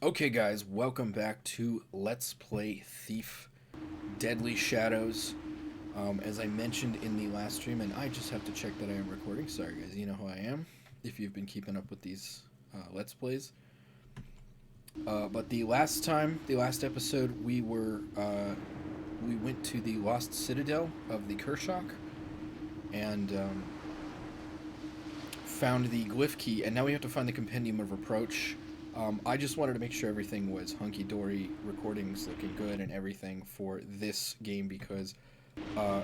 Okay guys, welcome back to Let's Play Thief Deadly Shadows. As I mentioned in the last stream, and I just have to check that I am recording. Sorry guys, you know who I am, if you've been keeping up with these Let's Plays. But the last episode, we went to the Lost Citadel of the Kershak, and found the glyph key, and now we have to find the Compendium of Reproach. I just wanted to make sure everything was hunky-dory, recordings looking good and everything for this game because I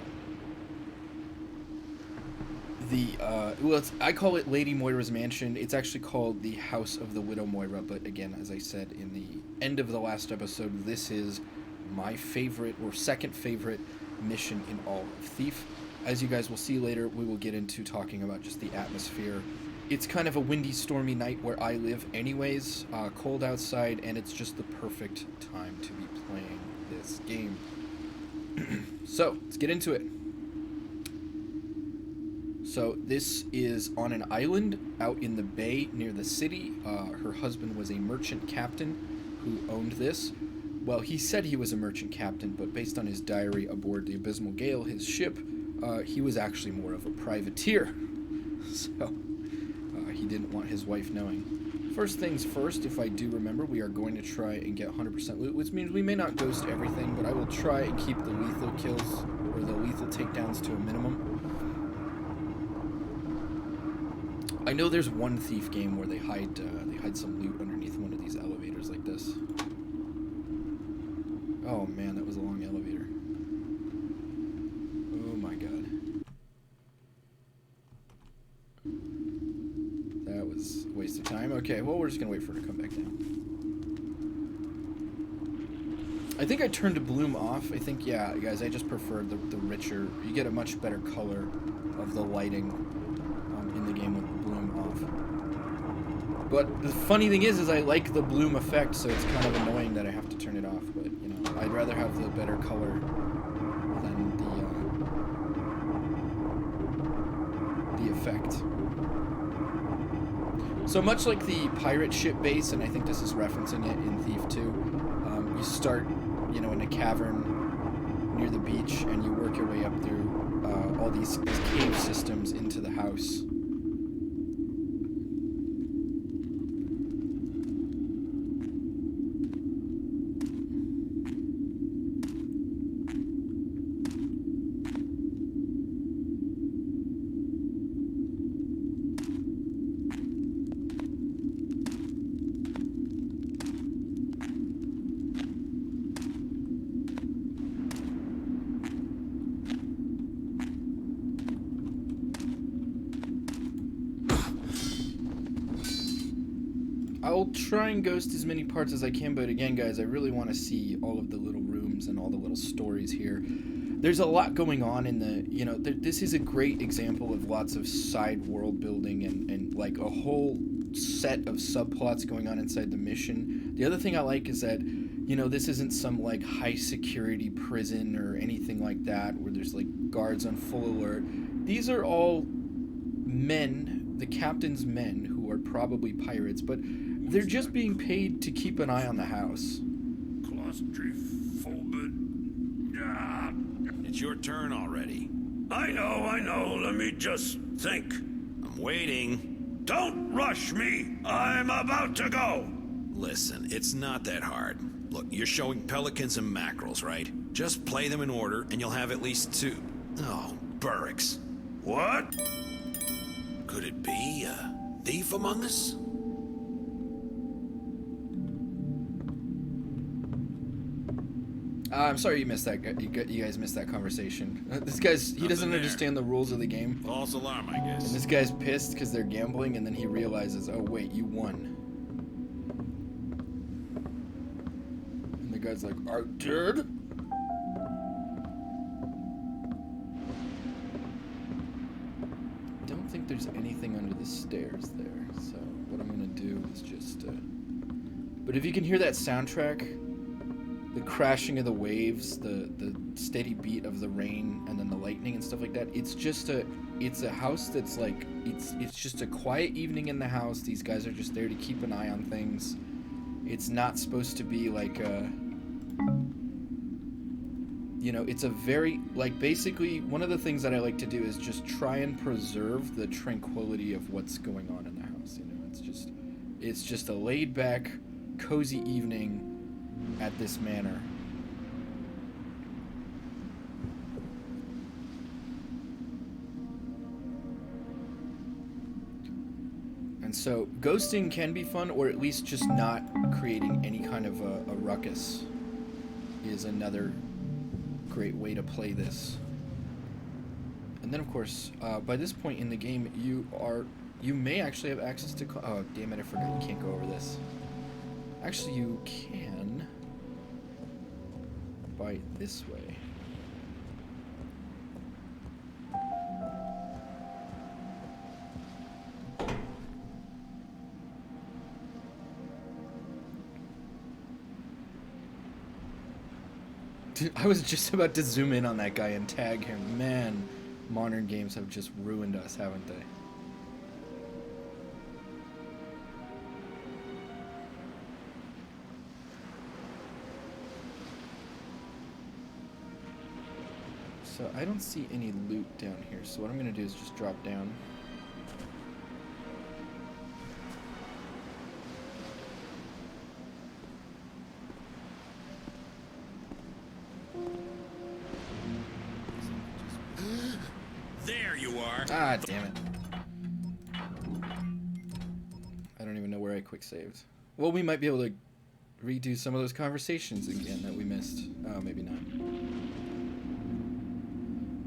call it Lady Moira's Mansion. It's actually called the House of the Widow Moira, but again, as I said in the end of the last episode, this is my favorite or second favorite mission in all of Thief. As you guys will see later, we will get into talking about just the atmosphere. It's kind of a windy, stormy night where I live anyways, cold outside, and it's just the perfect time to be playing this game. So, let's get into it. So, this is on an island out in the bay near the city. Her husband was a merchant captain who owned this. Well, he said he was a merchant captain, but based on his diary aboard the Abysmal Gale, his ship, he was actually more of a privateer. So he didn't want his wife knowing. First things first, if I do remember, we are going to try and get 100% loot, which means we may not ghost everything, but I will try and keep the lethal kills, or the lethal takedowns to a minimum. I know there's one Thief game where they hide some loot underneath one of these elevators like this. Oh man, that was a long elevator. Oh my god. That was a waste of time. Okay, well, we're just gonna wait for her to come back down. I think I turned the bloom off. I think, yeah, guys, I just prefer the richer. You get a much better color of the lighting in the game with the bloom off. But the funny thing is I like the bloom effect, so it's kind of annoying that I have to turn it off. But, you know, I'd rather have the better color than the effect. So much like the pirate ship base, and I think this is referencing it in Thief 2, you start, you know, in a cavern near the beach, and you work your way up through all these cave systems into the house. I'll try and ghost as many parts as I can, but again, guys, I really want to see all of the little rooms and all the little stories here. There's a lot going on in the, you know, this is a great example of lots of side world building and like a whole set of subplots going on inside the mission. The other thing I like is that, you know, this isn't some like high security prison or anything like that where there's like guards on full alert. These are all men, the captain's men, who are probably pirates, but they're just being paid to keep an eye on the house. It's your turn already. I know. Let me just think. I'm waiting. Don't rush me. I'm about to go. Listen, it's not that hard. Look, you're showing pelicans and mackerels, right? Just play them in order, and you'll have at least two. Oh, Burricks. What? Could it be a thief among us? I'm sorry you missed that. You guys missed that conversation. This guy's, he doesn't understand the rules of the game. False alarm, I guess. And this guy's pissed because they're gambling, and then he realizes, oh wait, you won. And the guy's like, I did? Don't think there's anything under the stairs there, so what I'm gonna do is just, but if you can hear that soundtrack, the crashing of the waves, the steady beat of the rain, and then the lightning and stuff like that, it's a house that's like, it's just a quiet evening in the house. These guys are just there to keep an eye on things, It's not supposed to be like a, you know, it's a very, like, basically one of the things that I like to do is just try and preserve the tranquility of what's going on in the house. You know, it's just a laid back, cozy evening at this manor. And so ghosting can be fun, or at least just not creating any kind of a ruckus is another great way to play this. And then of course, by this point in the game, you may actually have access to oh damn it, I forgot you can't go over this. Actually you can by this way. I was just about to zoom in on that guy and tag him. Man, modern games have just ruined us, haven't they? So I don't see any loot down here, so what I'm going to do is just drop down. There you are. Ah, damn it. I don't even know where I quick saved. Well, we might be able to redo some of those conversations again that we missed. Oh, maybe not.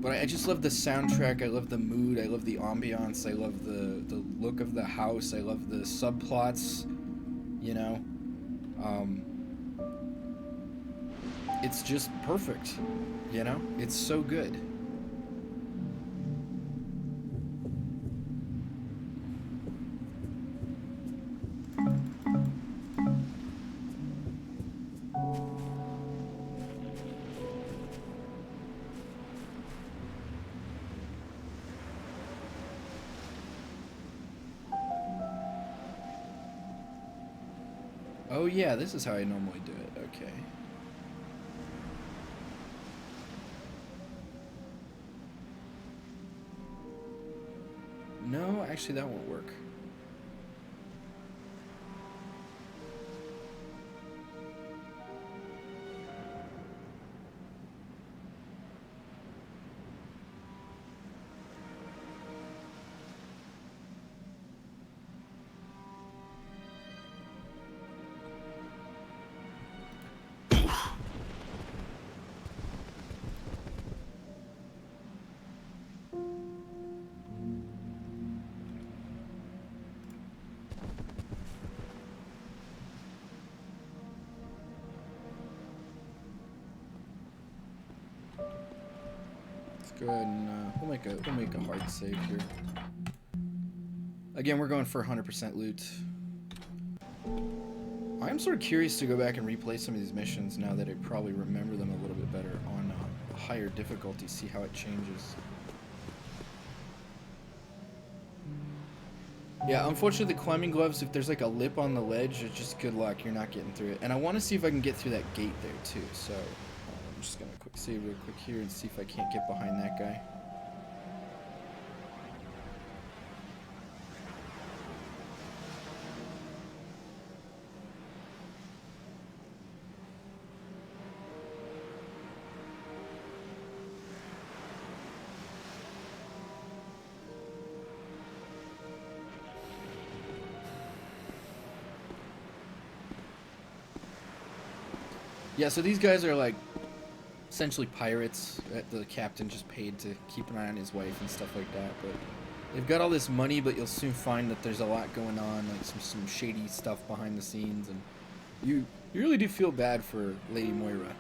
But I just love the soundtrack, I love the mood, I love the ambiance, I love the look of the house, I love the subplots, you know? It's just perfect, you know? It's so good. Oh yeah, this is how I normally do it, okay. No, actually that won't work. Go ahead and we'll make a hard save here. Again, we're going for 100% loot. I'm sort of curious to go back and replay some of these missions now that I probably remember them a little bit better on a higher difficulty, see how it changes. Yeah, unfortunately the climbing gloves, if there's like a lip on the ledge, it's just good luck, you're not getting through it. And I want to see if I can get through that gate there too, so I'm just gonna quick save real quick here and see if I can't get behind that guy. Yeah, so these guys are like essentially pirates that the captain just paid to keep an eye on his wife and stuff like that. But they've got all this money, but you'll soon find that there's a lot going on, like some shady stuff behind the scenes, and you really do feel bad for Lady Moira.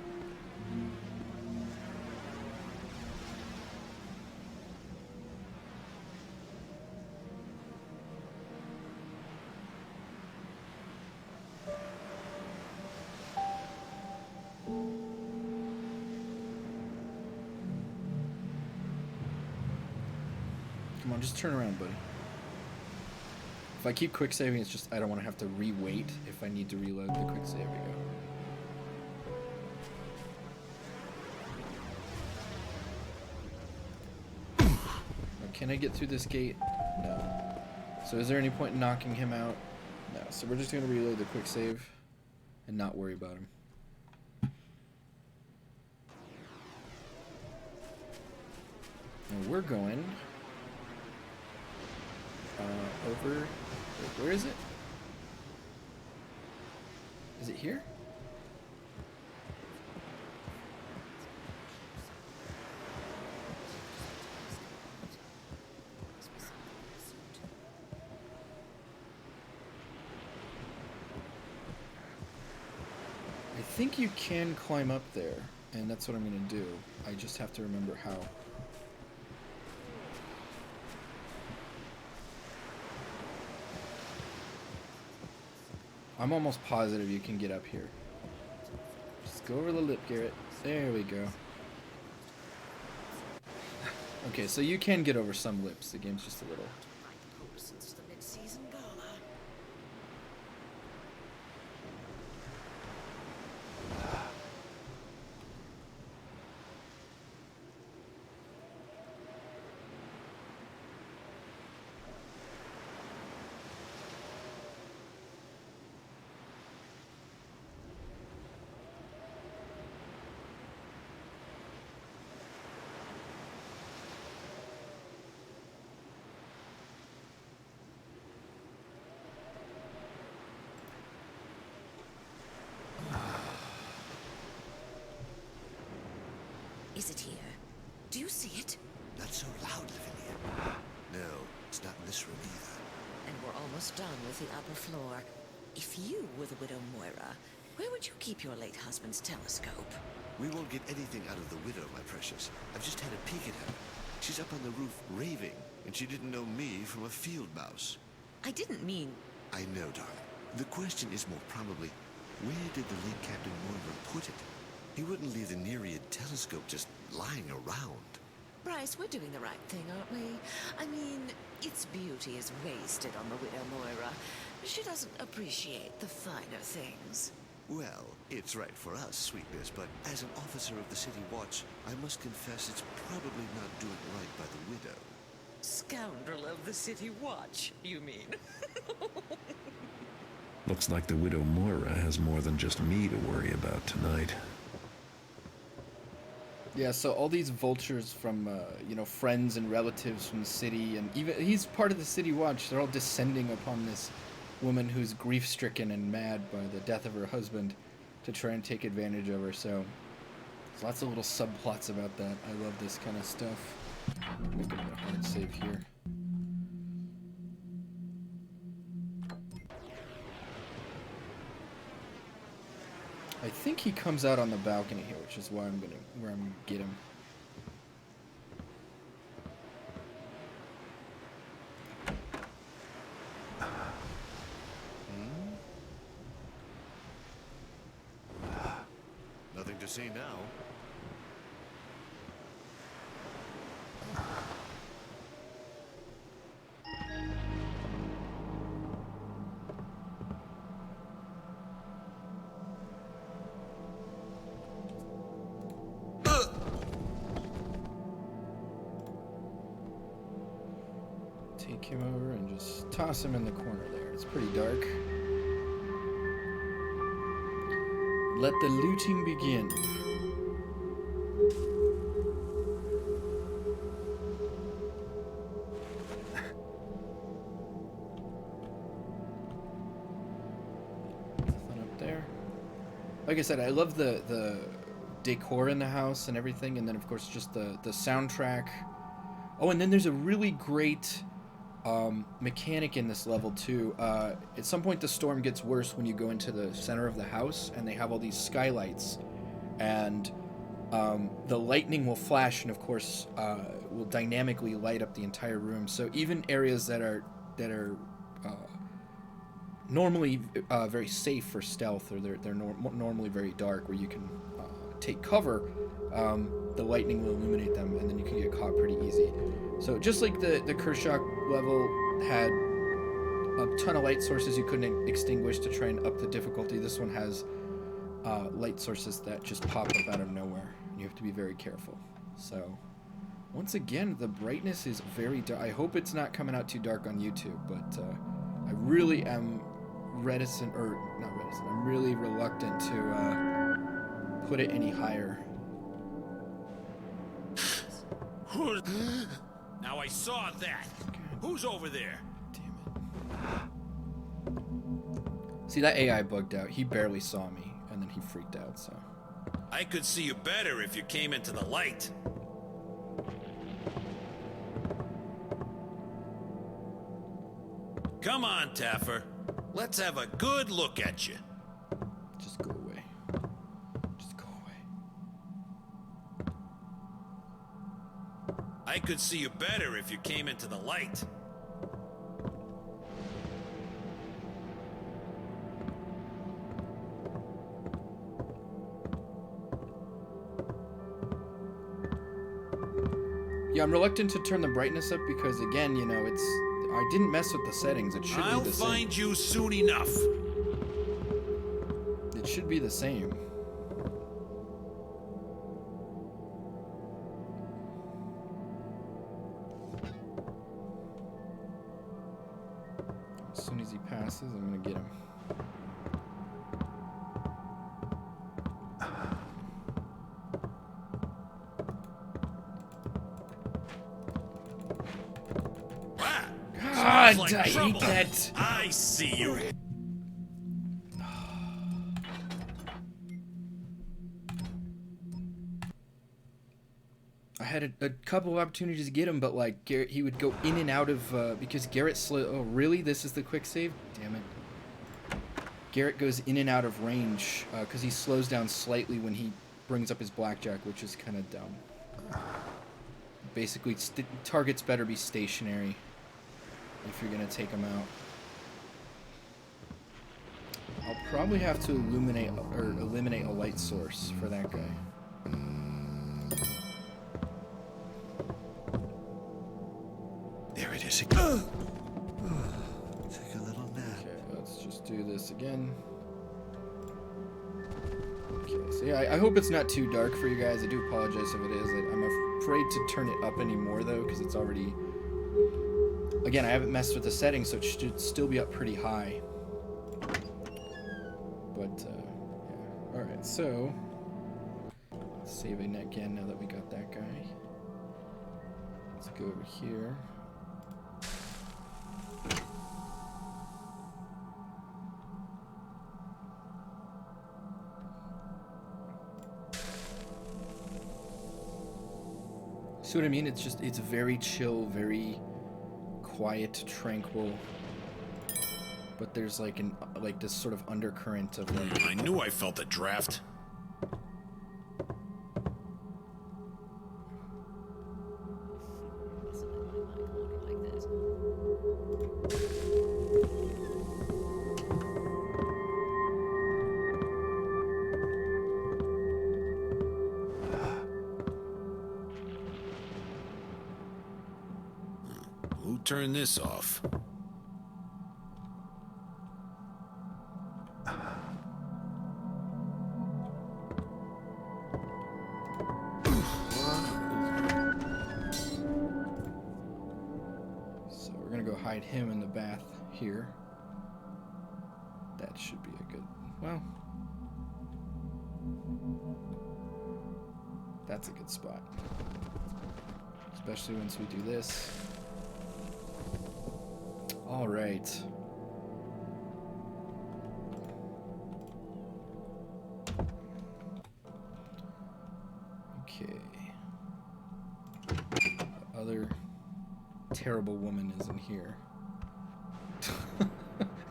Come on, just turn around, buddy. If I keep quick saving, it's just I don't want to have to re-wait if I need to reload the quick save. Here we go. Can I get through this gate? No. So is there any point in knocking him out? No. So we're just going to reload the quick save and not worry about him. And we're going over. Wait, where is it? Is it here? I think you can climb up there, and that's what I'm going to do. I just have to remember how. I'm almost positive you can get up here. Just go over the lip, Garrett. There we go. Okay, so you can get over some lips. The game's just a little... Since the mid-season gala. Is it here? Do you see it? Not so loud, Lavinia. No, it's not in this room either. And we're almost done with the upper floor. If you were the widow Moira, where would you keep your late husband's telescope? We won't get anything out of the widow, my precious. I've just had a peek at her. She's up on the roof raving, and she didn't know me from a field mouse. I didn't mean... I know, darling. The question is more probably, where did the late Captain Moira put it? He wouldn't leave the myriad telescope just lying around. Bryce, we're doing the right thing, aren't we? I mean, its beauty is wasted on the widow Moira. She doesn't appreciate the finer things. Well, it's right for us, sweetness, but as an officer of the City Watch, I must confess it's probably not doing right by the widow. Scoundrel of the City Watch, you mean? Looks like the widow Moira has more than just me to worry about tonight. Yeah, so all these vultures from, you know, friends and relatives from the city, and even he's part of the City Watch. They're all descending upon this woman who's grief-stricken and mad by the death of her husband to try and take advantage of her. So there's lots of little subplots about that. I love this kind of stuff. Make a hard save here. I think he comes out on the balcony here, which is why I'm gonna get him. Nothing to see now. Take him over and just toss him in the corner there. It's pretty dark. Let the looting begin. Nothing up there. Like I said, I love the decor in the house and everything, and then of course just the soundtrack. Oh, and then there's a really great mechanic in this level too. At some point the storm gets worse when you go into the center of the house, and they have all these skylights, and the lightning will flash, and of course will dynamically light up the entire room. So even areas that are normally very safe for stealth, or they're normally very dark, where you can take cover, the lightning will illuminate them, and then you can get caught pretty easy. So just like the Kershaw level had a ton of light sources you couldn't extinguish to try and up the difficulty. This one has light sources that just pop up out of nowhere. You have to be very careful. So, once again, the brightness is very dark. I hope it's not coming out too dark on YouTube, but I really am reticent, or not reticent, I'm really reluctant to put it any higher. Now I saw that. Who's over there? Damn it. See, that AI bugged out. He barely saw me, and then he freaked out, so. I could see you better if you came into the light. Come on, Taffer. Let's have a good look at you. Just go away. Just go away. I could see you better if you came into the light. Yeah, I'm reluctant to turn the brightness up because, again, you know, I didn't mess with the settings. It should I'll be the same. find you soon enough. It should be the same. As soon as he passes, I'm gonna get him. God, Like I trouble. hate that. I see you. I had a couple of opportunities to get him, but like Garrett, he would go in and out of because Garrett oh really? This is the quick save? Damn it. Garrett goes in and out of range because he slows down slightly when he brings up his blackjack, which is kind of dumb. Basically, targets better be stationary if you're gonna take him out. I'll probably have to eliminate a light source for that guy. There it is again. Take a little nap. Okay, let's just do this again. Okay, so yeah, I hope it's not too dark for you guys. I do apologize if it is. I'm afraid to turn it up anymore though, because it's already. Again, I haven't messed with the settings, so it should still be up pretty high. But, yeah. Alright, so... let's save it again now that we got that guy. Let's go over here. See what I mean? It's very chill, very... quiet, tranquil, but there's like this sort of undercurrent of like. I knew I felt a draft. Who turned this off? So we're gonna go hide him in the bath here. That should be a good. Well, that's a good spot. Especially once we do this. All right. Okay. The other terrible woman is in here.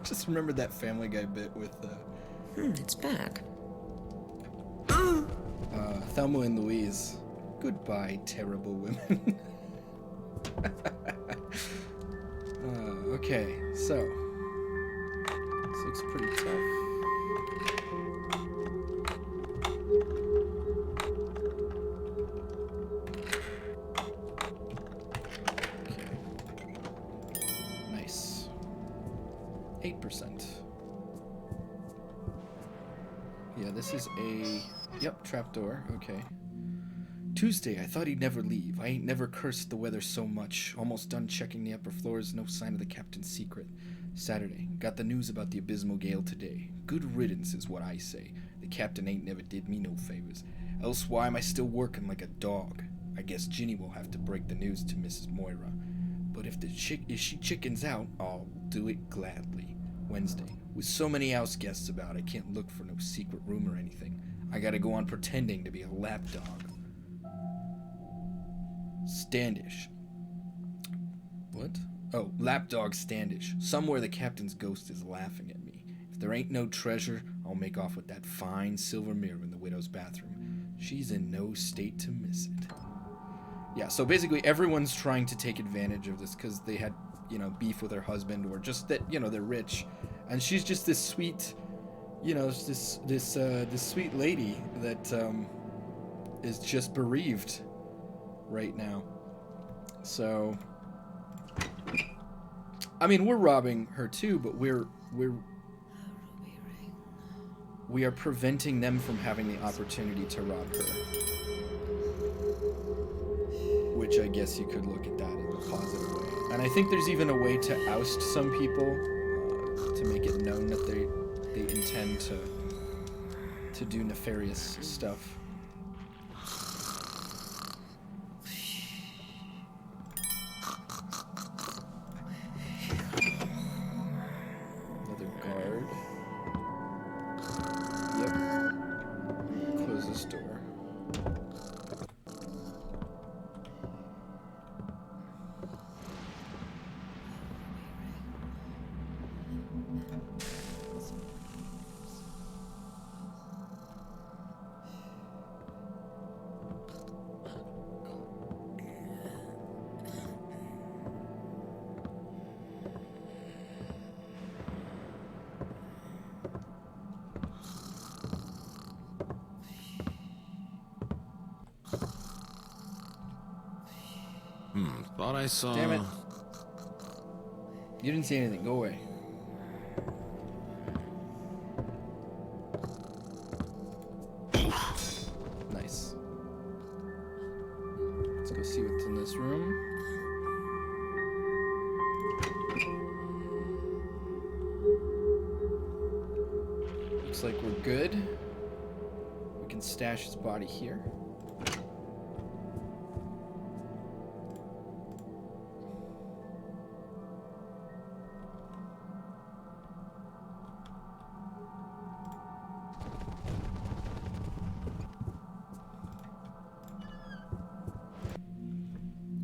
Just remembered that Family Guy bit with It's back. Thelma and Louise. Goodbye, terrible women. Okay, so this looks pretty tough. Okay. Nice. Yeah, this is a... Yep, trapdoor. Okay. Tuesday, I thought he'd never leave. I ain't never cursed the weather so much. Almost done checking the upper floors, no sign of the captain's secret. Saturday, got the news about the abysmal gale today. Good riddance is what I say. The captain ain't never did me no favors. Else why am I still working like a dog? I guess Ginny will have to break the news to Mrs. Moira. But if she chickens out, I'll do it gladly. Wednesday, with so many house guests about, I can't look for no secret room or anything. I gotta go on pretending to be a lapdog. Standish. What? Oh, lapdog Standish. Somewhere the captain's ghost is laughing at me. If there ain't no treasure, I'll make off with that fine silver mirror in the widow's bathroom. She's in no state to miss it. Yeah, so basically everyone's trying to take advantage of this because they had, you know, beef with her husband, or just that, you know, they're rich. And she's just this sweet, you know, this sweet lady that is just bereaved right now. So, I mean, we're robbing her too, but we are preventing them from having the opportunity to rob her. Which I guess you could look at that in a positive way. And I think there's even a way to oust some people to make it known that they intend to do nefarious stuff. Another guard. Yep. Close this door. Thought I saw... Damn it. You didn't see anything. Go away. Nice. Let's go see what's in this room. Looks like we're good. We can stash his body here.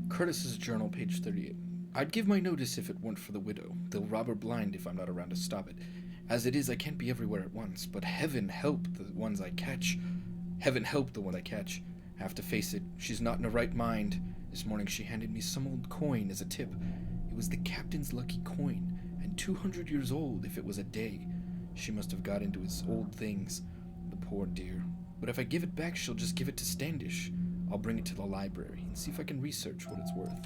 Curtis's journal, page 38. I'd give my notice if it weren't for the widow. They'll rob her blind if I'm not around to stop it. As it is, I can't be everywhere at once, but heaven help the ones I catch. Heaven help the one I catch. I have to face it, she's not in her right mind. This morning she handed me some old coin as a tip. It was the captain's lucky coin, and 200 years old if it was a day. She must have got into his old things, the poor dear. But if I give it back, she'll just give it to Standish. I'll bring it to the library and see if I can research what it's worth.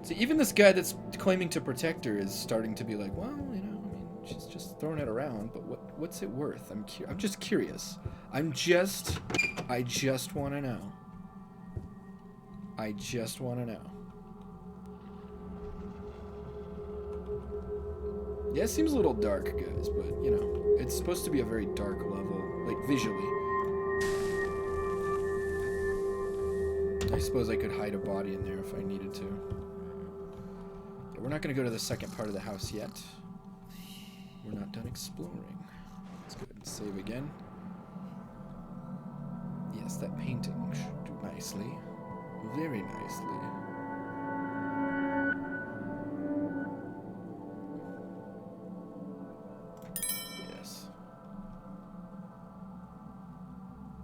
See, even this guy that's claiming to protect her is starting to be like, well, you know, I mean, she's just throwing it around, but what's it worth? I'm just curious. I just want to know. I just want to know. Yeah, it seems a little dark, guys, but, you know, it's supposed to be a very dark level, like, visually. I suppose I could hide a body in there if I needed to. Yeah, we're not going to go to the second part of the house yet. We're not done exploring. Let's go ahead and save again. Yes, that painting should do nicely. Very nicely. Yes.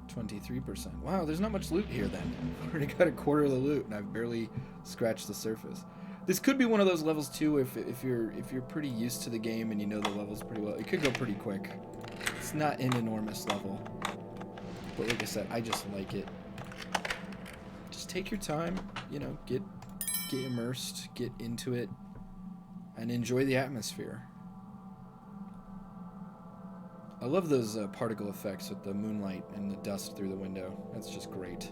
23%. Wow, there's not much loot here then. I've already got a quarter of the loot and I've barely scratched the surface. This could be one of those levels too if you're pretty used to the game and you know the levels pretty well. It could go pretty quick. It's not an enormous level. But like I said, I just like it. Just take your time, you know, get immersed, get into it, and enjoy the atmosphere. I love those particle effects with the moonlight and the dust through the window. That's just great.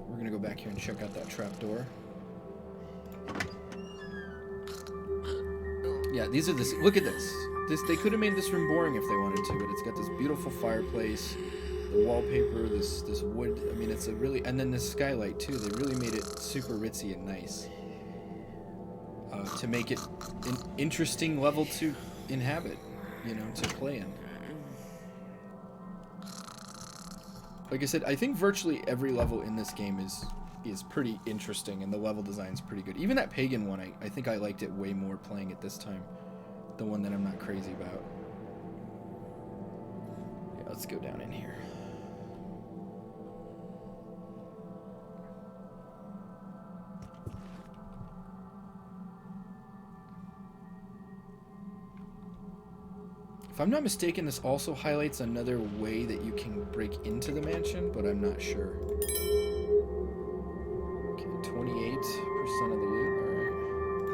We're gonna go back here and check out that trapdoor. Yeah, these are this. Look at this. They could have made this room boring if they wanted to, but it's got this beautiful fireplace, the wallpaper, this wood. I mean, it's a really, and then this skylight too. They really made it super ritzy and nice to make it an interesting level to inhabit, you know, to play in. Like I said, I think virtually every level in this game is pretty interesting, and the level design's pretty good. Even that pagan one, I think I liked it way more playing it this time. The one that I'm not crazy about. Yeah, let's go down in here. If I'm not mistaken, this also highlights another way that you can break into the mansion, but I'm not sure. Okay, 28% of the loot,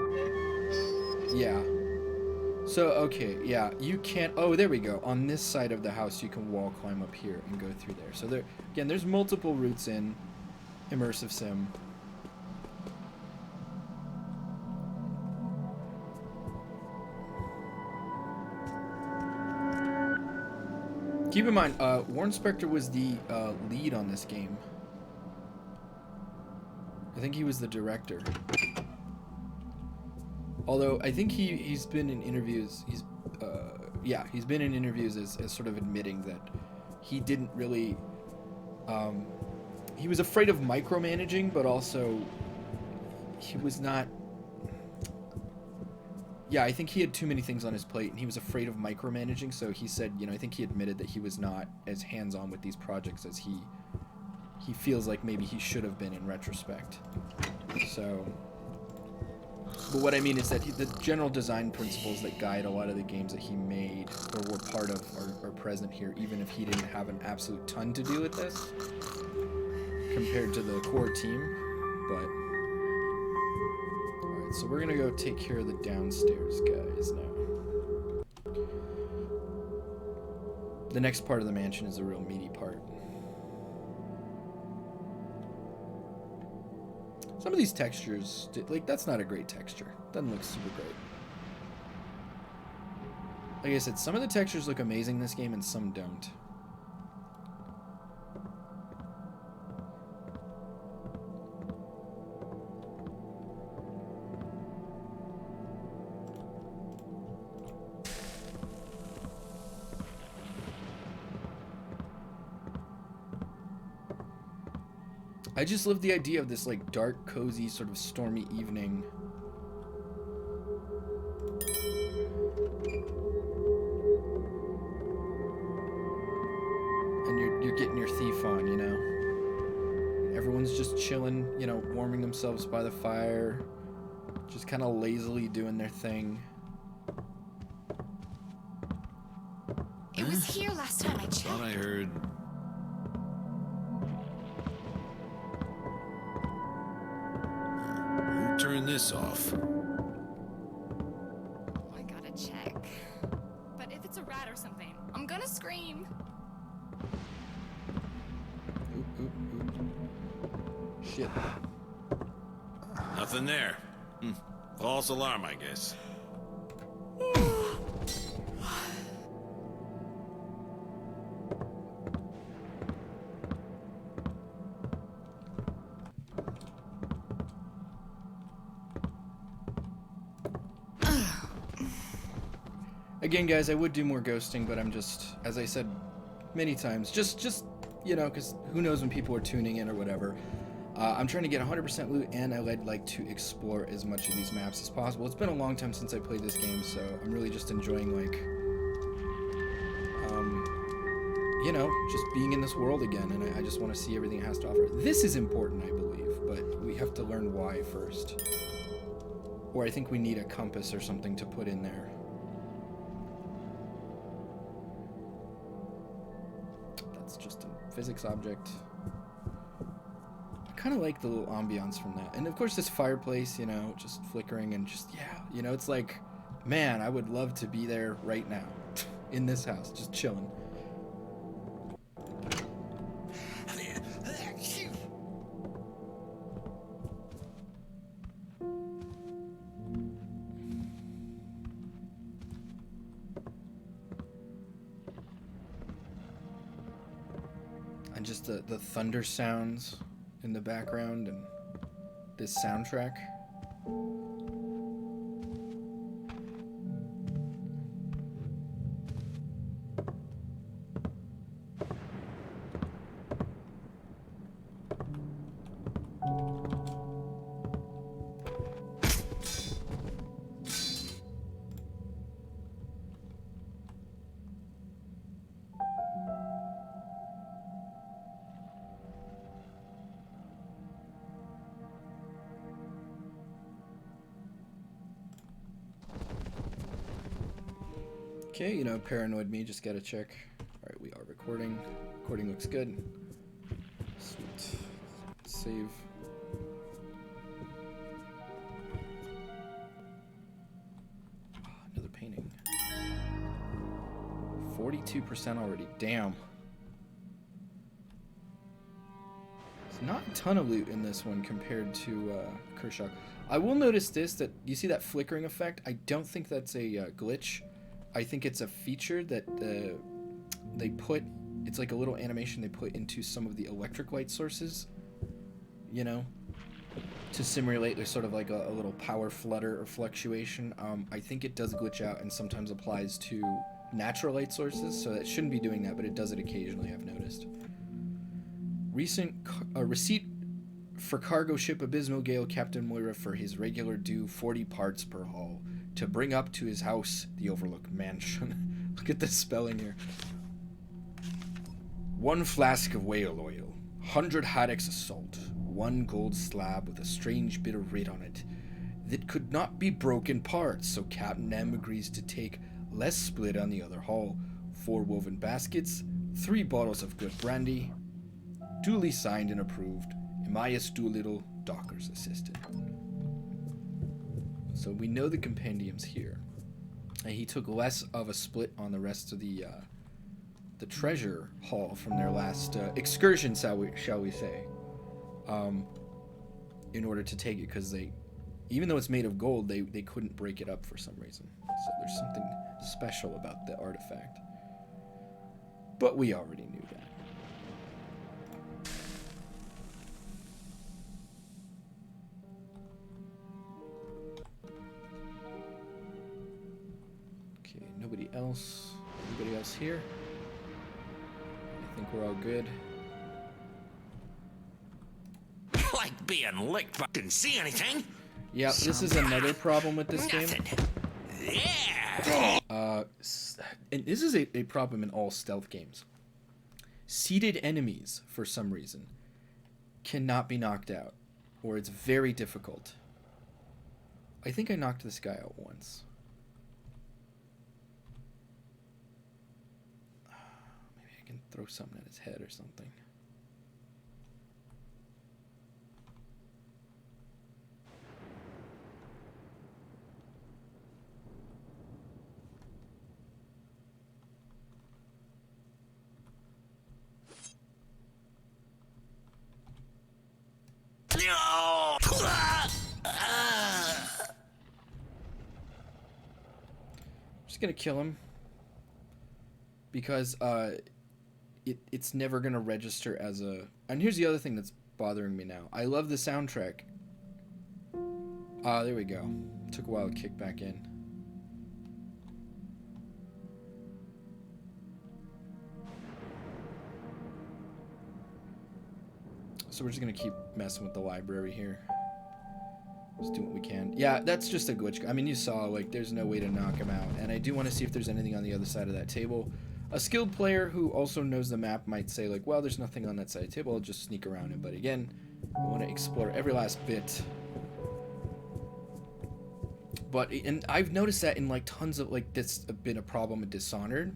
alright. Yeah. So, okay, yeah, you can't... Oh, there we go. On this side of the house, you can wall climb up here and go through there. So, there, again, there's multiple routes in Immersive Sim. Keep in mind, Warren Spector was the lead on this game. I think he was the director. Although I think he's been in interviews. He's been in interviews as sort of admitting that he didn't really. He was afraid of micromanaging, but also he was not. Yeah, I think he had too many things on his plate, and he was afraid of micromanaging, so he said, you know, I think he admitted that he was not as hands-on with these projects as he feels like maybe he should have been in retrospect. So, but what I mean is that the general design principles that guide a lot of the games that he made or were part of are present here, even if he didn't have an absolute ton to do with this compared to the core team, but... So we're gonna go take care of the downstairs guys now. The next part of the mansion is a real meaty part. Some of these textures, like, that's not a great texture. Doesn't look super great. Like I said, some of the textures look amazing in this game and some don't. I just love the idea of this, like, dark, cozy, sort of stormy evening. And you're getting your thief on, you know? Everyone's just chilling, you know, warming themselves by the fire. Just kind of lazily doing their thing. It was here last time I checked. Thought I heard... Turn this off. I gotta check. But if it's a rat or something, I'm gonna scream. Oop, oop, oop. Shit. Nothing there. False alarm, I guess. Again, guys, I would do more ghosting, but I'm just, as I said many times, just you know, because who knows when people are tuning in or whatever. I'm trying to get 100% loot, and I'd like to explore as much of these maps as possible. It's been a long time since I played this game, so I'm really just enjoying, like, you know, just being in this world again, and I just want to see everything it has to offer. This is important, I believe, but we have to learn why first. Or I think we need a compass or something to put in there. Just a physics object. I kind of like the little ambiance from that. And of course this fireplace, you know, just flickering and just, yeah, you know, it's like Man, I would love to be there right now. In this house, just chilling. And just the thunder sounds in the background and this soundtrack. Okay, you know, paranoid me, just gotta check. Alright, we are recording. Recording looks good. Sweet. Save. Another painting. 42% already. Damn. There's not a ton of loot in this one compared to Kershaw. I will notice this, that you see that flickering effect? I don't think that's a glitch. I think it's a feature that they put, it's like a little animation they put into some of the electric light sources, you know, to simulate there's sort of like a little power flutter or fluctuation. I think it does glitch out and sometimes applies to natural light sources, so it shouldn't be doing that, but it does it occasionally, I've noticed. Recent receipt for cargo ship Abysmal Gale Captain Moira for his regular due 40 parts per hull to bring up to his house, the Overlook Mansion. Look at the spelling here. 1 flask of whale oil, 100 haddocks of salt, 1 gold slab with a strange bit of writ on it that could not be broken parts, so Captain M agrees to take less split on the other hull, 4 woven baskets, 3 bottles of good brandy, duly signed and approved, Emmaus Doolittle, Docker's assistant. So we know the compendium's here. And he took less of a split on the rest of the treasure haul from their last excursion, shall we say, in order to take it, because they, even though it's made of gold, they couldn't break it up for some reason. So there's something special about the artifact. But we already knew that. Nobody else? Anybody else here? I think we're all good. Like being licked, but didn't see anything. Yeah, this is another problem with this game. Yeah. And this is a problem in all stealth games. Seated enemies, for some reason, cannot be knocked out, or it's very difficult. I think I knocked this guy out once. Throw something at his head or something. No! Just gonna kill him. Because, it's never going to register as a... And here's the other thing that's bothering me now. I love the soundtrack. There we go. Took a while to kick back in. So we're just going to keep messing with the library here. Just do what we can. Yeah, that's just a glitch. I mean, you saw, like, there's no way to knock him out. And I do want to see if there's anything on the other side of that table. A skilled player who also knows the map might say, like, well, there's nothing on that side of the table, I'll just sneak around it. But again, I want to explore every last bit. But, and I've noticed that in, like, tons of, like, that's been a problem in Dishonored.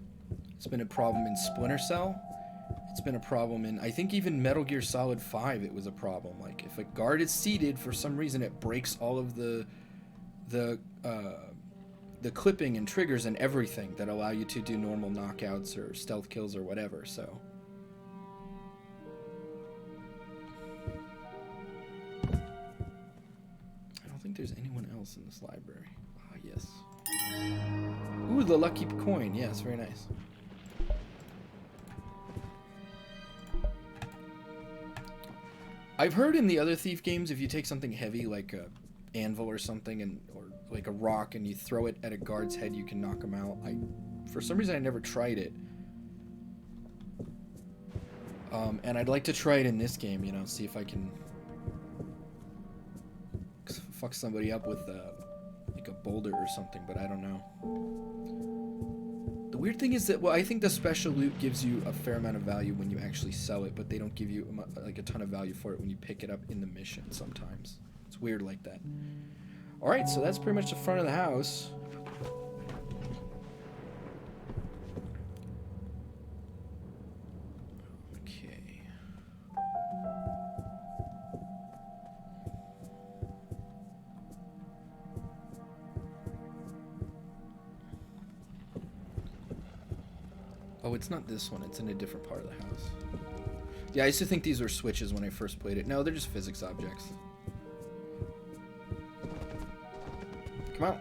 It's been a problem in Splinter Cell. It's been a problem in, I think even Metal Gear Solid 5, it was a problem. Like, if a guard is seated, for some reason, it breaks all of the the clipping and triggers and everything that allow you to do normal knockouts or stealth kills or whatever, so. I don't think there's anyone else in this library. Ah, yes. Ooh, the lucky coin. Yes, very nice. I've heard in the other Thief games, if you take something heavy like a anvil or something, or like a rock, and you throw it at a guard's head, you can knock him out. For some reason, I never tried it. And I'd like to try it in this game, you know, see if I can fuck somebody up with like a boulder or something, but I don't know. The weird thing is that, well, I think the special loot gives you a fair amount of value when you actually sell it, but they don't give you like a ton of value for it when you pick it up in the mission sometimes. It's weird like that. Alright, so that's pretty much the front of the house. Okay. Oh, it's not this one. It's in a different part of the house. Yeah, I used to think these were switches when I first played it. No, they're just physics objects. Come on.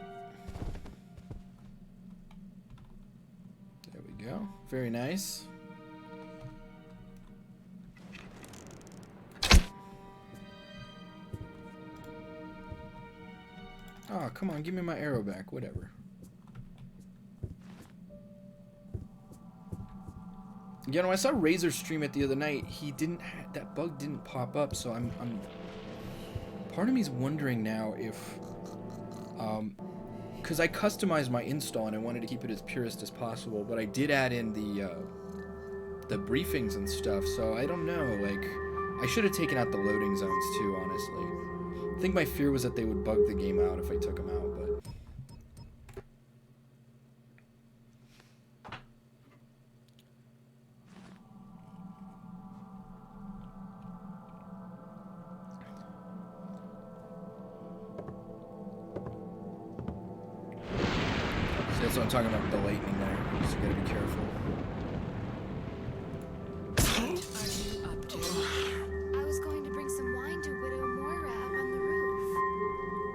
There we go. Very nice. Oh, come on. Give me my arrow back. Whatever. You know, I saw Razor stream it the other night. He didn't. That bug didn't pop up, so I'm. Part of me's wondering now if, because I customized my install and I wanted to keep it as purist as possible, but I did add in the briefings and stuff. So I don't know. Like, I should have taken out the loading zones too. Honestly, I think my fear was that they would bug the game out if I took them out, but. That's what I'm talking about with the lightning there. Just gotta be careful. What are you up to? I was going to bring some wine to Widow Moira up on the roof.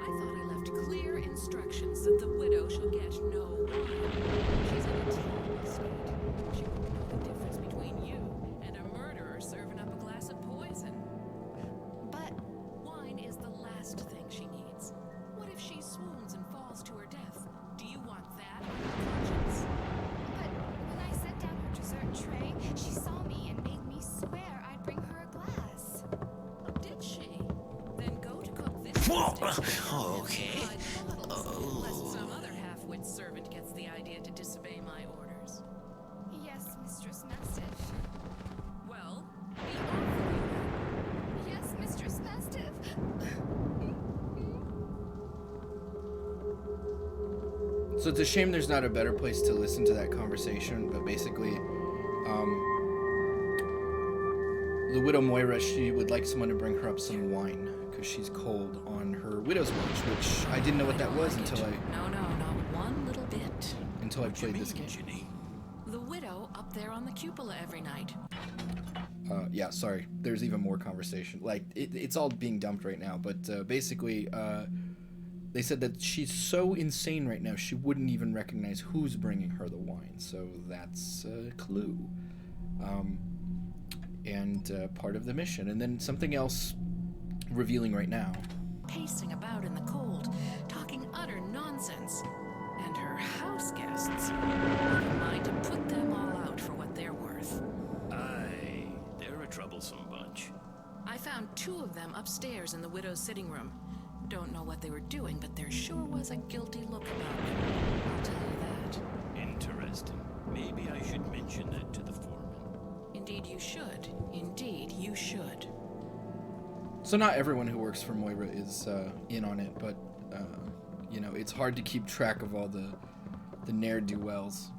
I thought I left clear instructions that the widow shall get no wine. She's in a terrible state. She wouldn't know the difference between you and a murderer serving up a glass of poison. But Wine is the last thing she needs. What if she swoons and falls to her death? Do you want that on your conscience? when I set down her dessert tray, she saw me and made me swear I'd bring her a glass. Did she? Then go to cook this steak. Okay. Lest some other half-wit servant gets the idea to disobey my orders. Yes, Mistress Mastiff. Well, be off with you. Yes, Mistress Mastiff. So it's a shame there's not a better place to listen to that conversation, but basically, the Widow Moira, she would like someone to bring her up some wine, because she's cold on her Widow's Watch, which I didn't know what that was until I... No, one little bit. Until I played this game. Ginny? The widow up there on the cupola every night. Yeah, sorry. There's even more conversation. Like, it's all being dumped right now, but basically, they said that she's so insane right now, she wouldn't even recognize who's bringing her the wine. So that's a clue. And part of the mission. And then something else revealing right now. Pacing about in the cold, talking utter nonsense. And her house guests have a mind to put them all out for what they're worth. Aye, they're a troublesome bunch. I found 2 of them upstairs in the widow's sitting room. Don't know what they were doing, but there sure was a guilty look about them. I'll tell you that. Interesting. Maybe I should mention that to the foreman. Indeed you should. Indeed you should. So not everyone who works for Moira is in on it, but, you know, it's hard to keep track of all the ne'er-do-wells.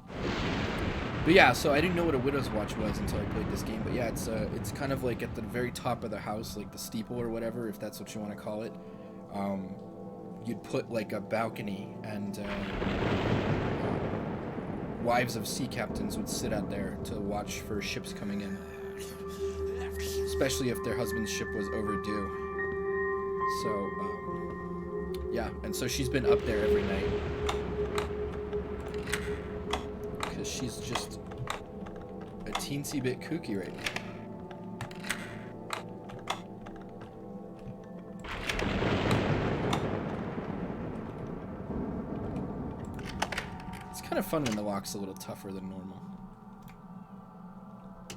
But yeah, so I didn't know what a Widow's Watch was until I played this game. But yeah, it's kind of like at the very top of the house, like the steeple or whatever, if that's what you want to call it. you'd put like a balcony, and wives of sea captains would sit out there to watch for ships coming in, especially if their husband's ship was overdue. So yeah, and so she's been up there every night because she's just a teensy bit kooky right now. It's kind of fun when the lock's a little tougher than normal.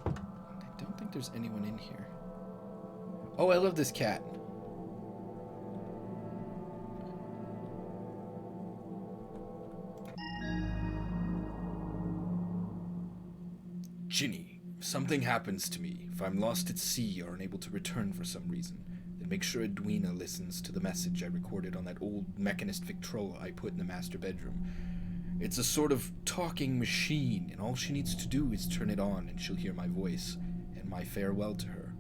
I don't think there's anyone in here. Oh, I love this cat. Ginny, if something happens to me, if I'm lost at sea or unable to return for some reason, then make sure Edwina listens to the message I recorded on that old mechanist Victrola I put in the master bedroom. It's a sort of talking machine, and all she needs to do is turn it on and she'll hear my voice and my farewell to her.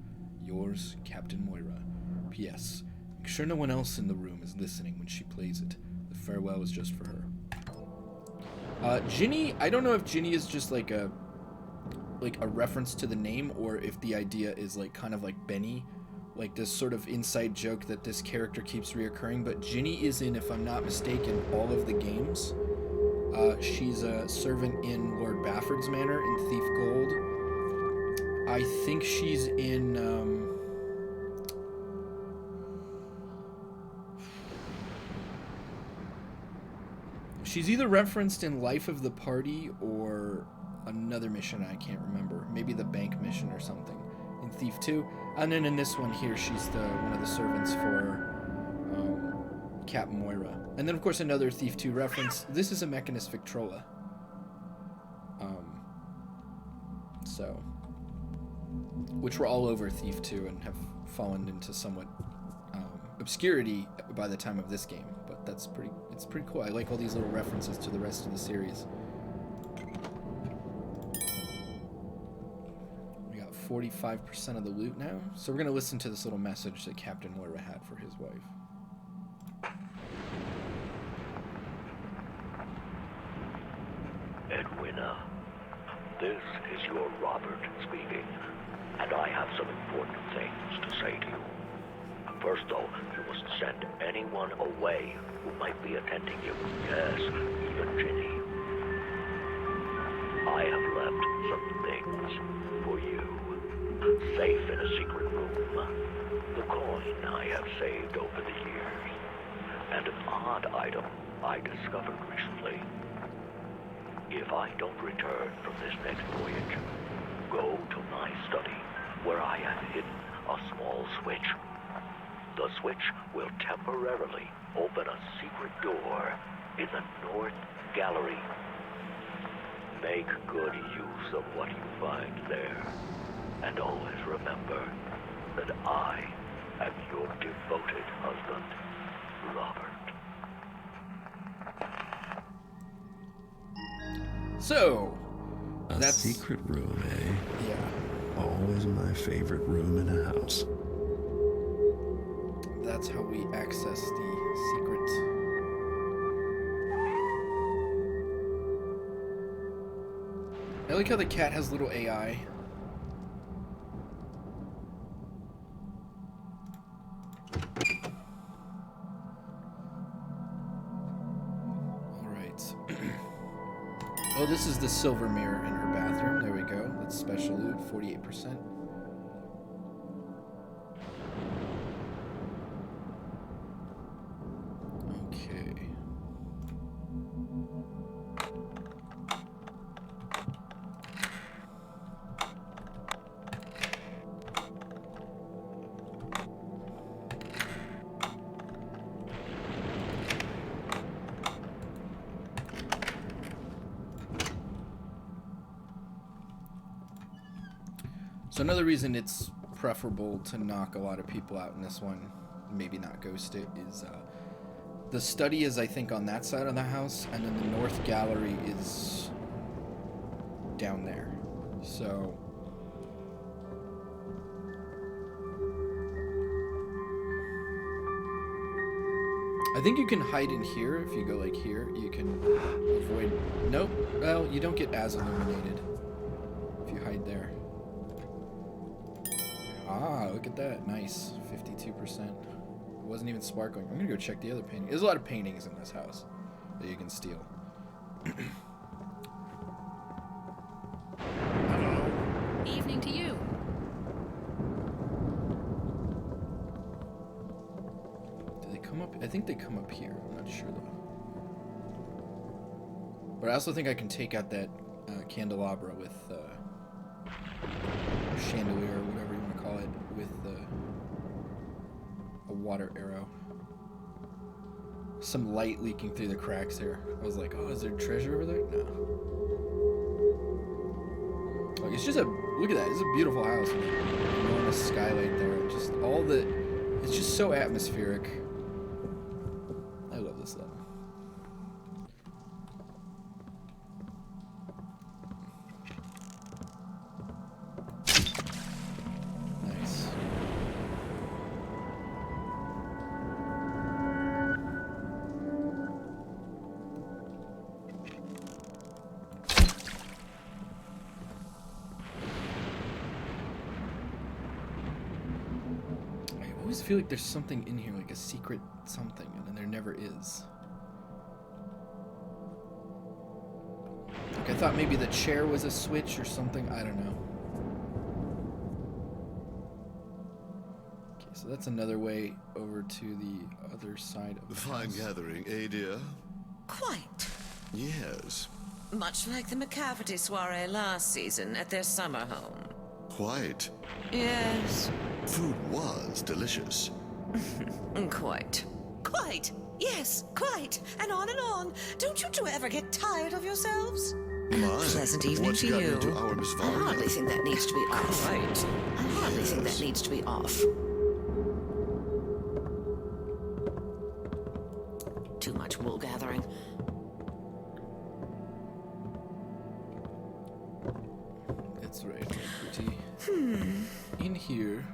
Yours, Captain Moira. P.S. Make sure no one else in the room is listening when she plays it. The farewell is just for her. Ginny, I don't know if Ginny is just like a reference to the name, or if the idea is like kind of like Benny, like this sort of inside joke that this character keeps reoccurring. But Ginny is in, if I'm not mistaken, all of the games. She's a servant in Lord Bafford's Manor in Thief Gold. I think she's in she's either referenced in Life of the Party or another mission I can't remember. Maybe the bank mission or something in Thief 2. And then in this one here, she's one of the servants for Captain Moira. And then, of course, another Thief 2 reference. This is a mechanist Victrola. Which were all over Thief 2 and have fallen into somewhat obscurity by the time of this game. But it's pretty cool. I like all these little references to the rest of the series. 45% of the loot now. So we're going to listen to this little message that Captain Moira had for his wife. Edwina, this is your Robert speaking, and I have some important things to say to you. First, though, you must send anyone away who might be attending you. Yes, even Ginny. I have left some things for you. Safe in a secret room, the coin I have saved over the years, and an odd item I discovered recently. If I don't return from this next voyage, go to my study, where I have hidden a small switch. The switch will temporarily open a secret door in the North Gallery. Make good use of what you find there. And always remember that I am your devoted husband, Robert. So, that's... secret room, eh? Yeah. Always my favorite room in a house. That's how we access the secret. I like how the cat has little AI. Oh, this is the silver mirror in her bathroom. There we go. That's special loot, 48%. Okay. So another reason it's preferable to knock a lot of people out in this one, maybe not ghost it, is the study is, I think, on that side of the house, and then the North Gallery is down there. So I think you can hide in here. If you go like here, you can avoid... Nope. Well, you don't get as illuminated if you hide there. Ah, look at that. Nice. 52%. It wasn't even sparkling. I'm going to go check the other painting. There's a lot of paintings in this house that you can steal. Hello. Evening to you. Do they come up? I think they come up here. I'm not sure though. But I also think I can take out that candelabra with chandelier or whatever you want to call it with a water arrow. Some light leaking through the cracks here. I was like, oh, is there treasure over there? No. Like, it's just a, look at that. It's a beautiful house. With an enormous skylight there. Just all the, it's just so atmospheric. I love this level. Nice. I always feel like there's something in here, like a secret something, and then there never is. Like I thought maybe the chair was a switch or something, I don't know. Okay, so that's another way over to the other side of the Fine house. gathering, eh, dear? Quite. Yes, Much like the McCafferty soiree last season at their summer home. quite. Yes. Food was delicious. Quite. Quite. Yes, quite. And on and on. Don't you two ever get tired of yourselves? My, Pleasant evening what's to gotten you. into our Miss I Varney? hardly think that needs to be off. Right. I hardly think that needs to be off. Too much wool gathering. That's right, pretty. In here,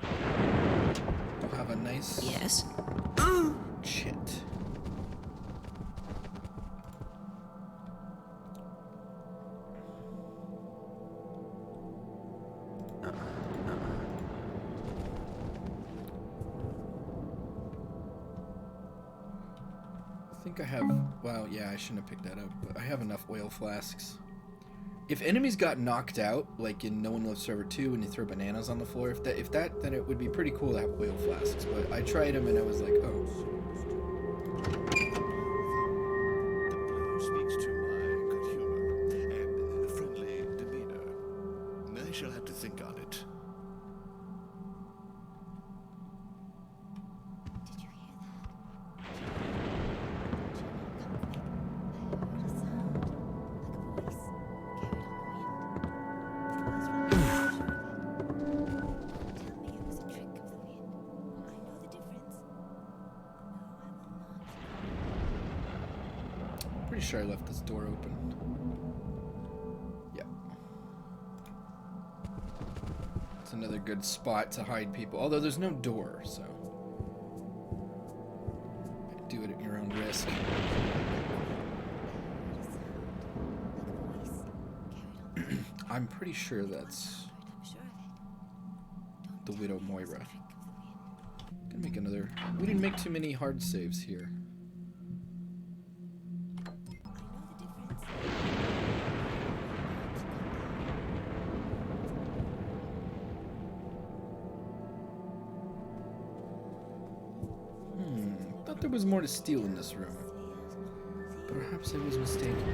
we'll have a nice Yes. chit. I think I have, well, yeah, I shouldn't have picked that up, but I have enough oil flasks. If enemies got knocked out, like in No One Lives Forever 2, when you throw bananas on the floor, if that, then it would be pretty cool to have oil flasks. But I tried them and I was like, oh. Speaks to my good humor and friendly demeanor. I shall have to think on it. Did you hear that? I heard a sound, like a voice carried on the wind. It was really unsure of it. Don't tell me it was a trick of the wind. I know the difference. No, I will not. Pretty sure I left this door open. Yeah. It's another good spot to hide people. Although there's no door, so. Do it at your own risk. I heard a sound, like a voice carried on the wind. I'm pretty sure that's I'm sure of it. Don't the tell Widow me it was a Moira. trick of the wind. Gonna make another. We didn't make too many hard saves here. I know the difference. Thought there was more to steal in this room. Perhaps I was mistaken.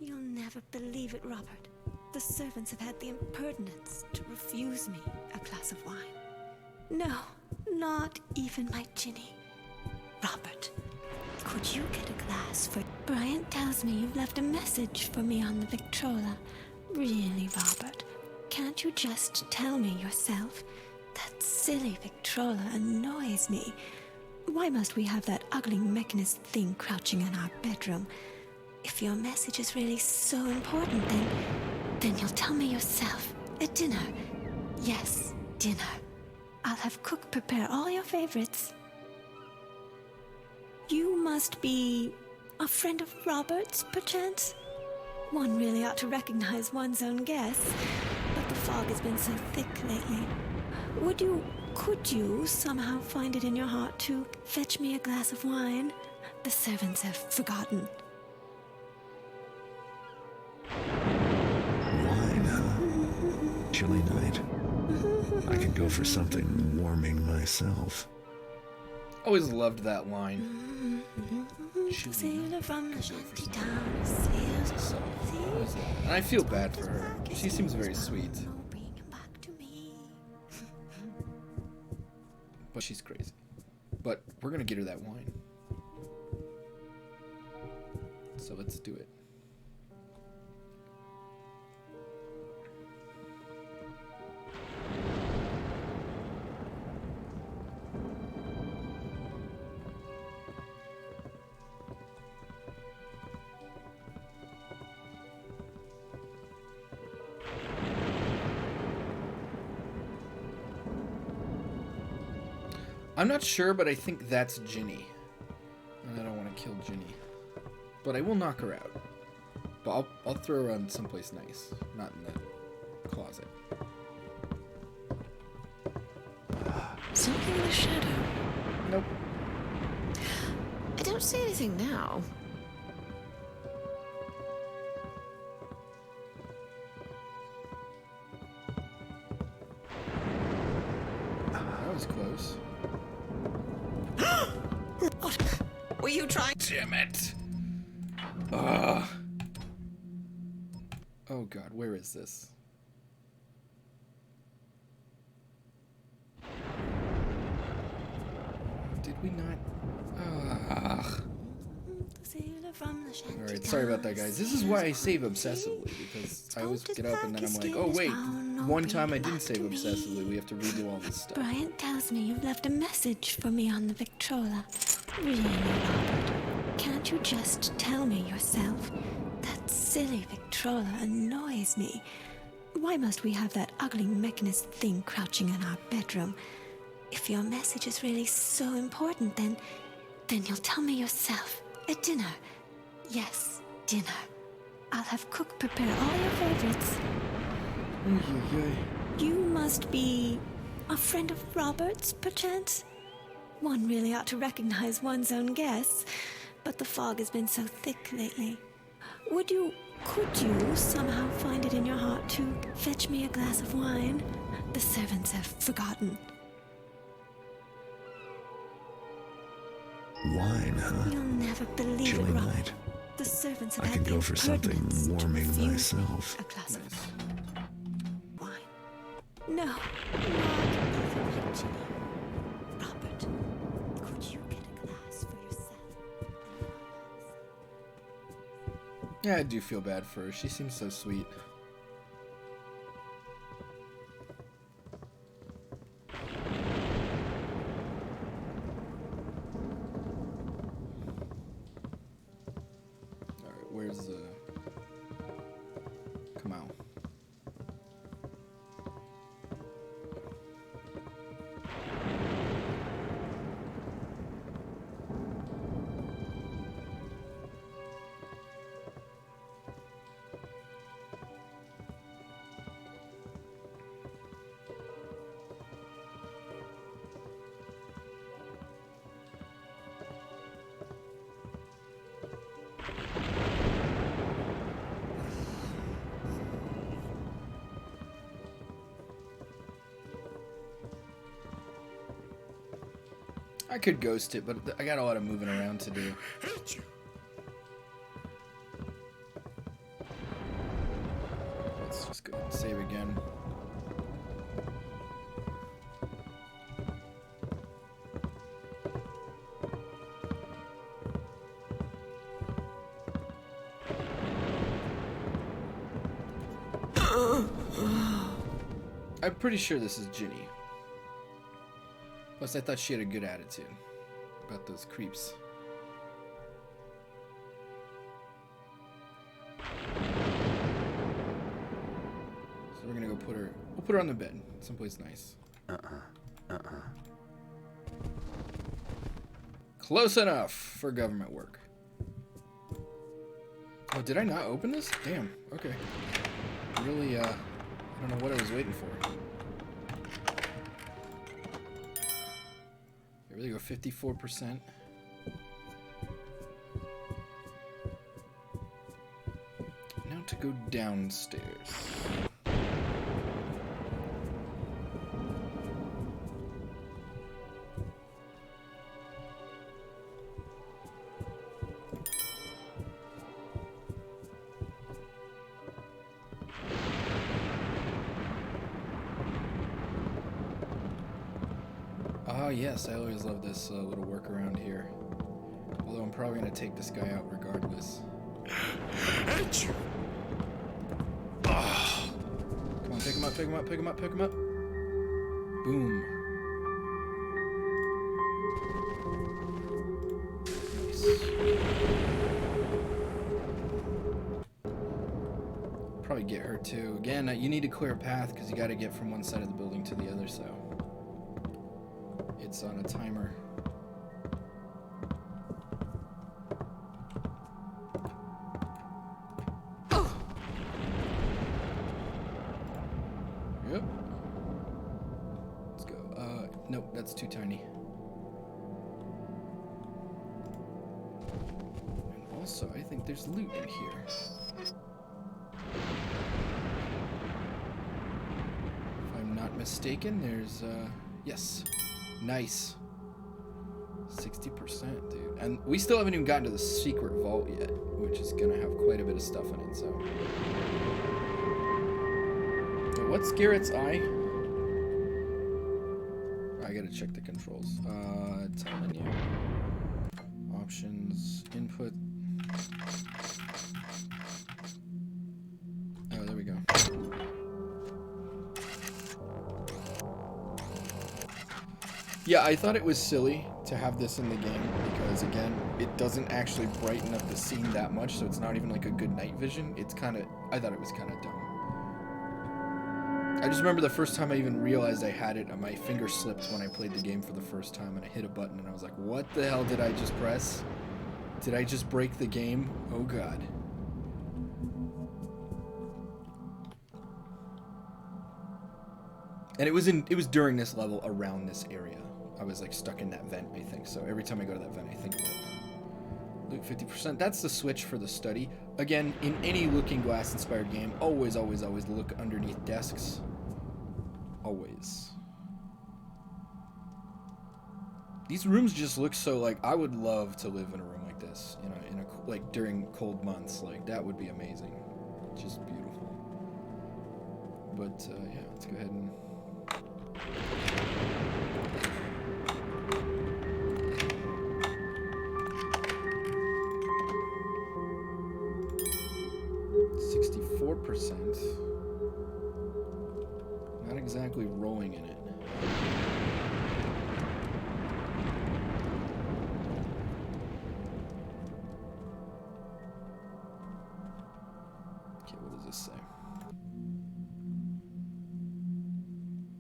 You'll never believe it, Robert. The servants have had the impertinence to refuse me a glass of wine. No, not even my Ginny. Robert, could you get a glass for... Bryant tells me you've left a message for me on the Victrola. Really, Robert, can't you just tell me yourself? That silly Victrola annoys me. Why must we have that ugly mechanist thing crouching in our bedroom? If your message is really so important, then you'll tell me yourself at dinner. Yes, dinner. I'll have cook prepare all your favorites. You must be a friend of Robert's, perchance? One really ought to recognize one's own guess, but the fog has been so thick lately. Could you somehow find it in your heart to fetch me a glass of wine? The servants have forgotten. Wine, huh? Chilly night. I could go for something warming myself. Always loved that line. Sailor from the shanty town, And I feel bad for her. She seems very sweet. But she's crazy. But we're gonna get her that wine. So let's do it. I'm not sure, but I think that's Ginny. And I don't want to kill Ginny. But I will knock her out. But I'll throw her on someplace nice. Not in the closet. Something in the shadow. Nope. I don't see anything now. That was close. What were you trying? Damn it! Ugh. Oh god, where is this? Did we not? Ugh. Alright, sorry about that, guys. This is why I save obsessively, because I always get up and then I'm like, oh wait, one time I didn't save obsessively. We have to redo all this stuff. Bryant tells me you've left a message for me on the Victrola. Really, Robert? Can't you just tell me yourself? That silly Victrola annoys me. Why must we have that ugly mechanist thing crouching in our bedroom? If your message is really so important, then you'll tell me yourself. At dinner. Yes, dinner. I'll have cook prepare all your favorites. You must be a friend of Robert's, perchance? One really ought to recognize one's own guess, but the fog has been so thick lately. Could you somehow find it in your heart to fetch me a glass of wine? The servants have forgotten. Wine, huh? You'll never believe Chilly it, Robert. night. The servants have I had could the go for something impertinence to warming refuse myself. a glass of wine. No, not even like Ginny. Robert, could you get a glass for yourself? Yeah, I do feel bad for her. She seems so sweet. Alright, where's the... Come out. I could ghost it, but I got a lot of moving around to do. Let's just go and save again. I'm pretty sure this is Ginny. Plus, I thought she had a good attitude about those creeps. So we're gonna go we'll put her on the bed. Someplace nice. Close enough for government work. Oh, did I not open this? Damn. Okay. Really, I don't know what I was waiting for. Here we go, 54%. Now to go downstairs. Oh yes, I always love this little workaround here. Although I'm probably gonna take this guy out regardless. Oh. Come on, pick him up, pick him up, pick him up, pick him up. Boom. Nice. Probably get her too. Again, you need to clear a path because you got to get from one side of the building to the other, so it's on a timer. Yep. Let's go. Nope, that's too tiny. And also, I think there's loot in here. If I'm not mistaken, there's, yes. Nice. 60%, dude. And we still haven't even gotten to the secret vault yet, which is gonna have quite a bit of stuff in it, so. What's Garrett's eye? I gotta check the controls. Time menu. Options. Input. Oh, there we go. Yeah, I thought it was silly to have this in the game because, again, it doesn't actually brighten up the scene that much, so it's not even like a good night vision. It's kind of, I thought it was kind of dumb. I just remember the first time I even realized I had it, my finger slipped when I played the game for the first time, and I hit a button, and I was like, what the hell did I just press? Did I just break the game? Oh, God. And it was during this level, around this area. I was like stuck in that vent, I think. So every time I go to that vent, I think of it. Loot 50%. That's the switch for the study. Again, in any Looking Glass inspired game, always, always, always look underneath desks. Always. These rooms just look so like, I would love to live in a room like this, you know, like during cold months. Like that would be amazing. Just beautiful. But yeah, let's go ahead and 64%. Not exactly rolling in it. Okay, what does this say?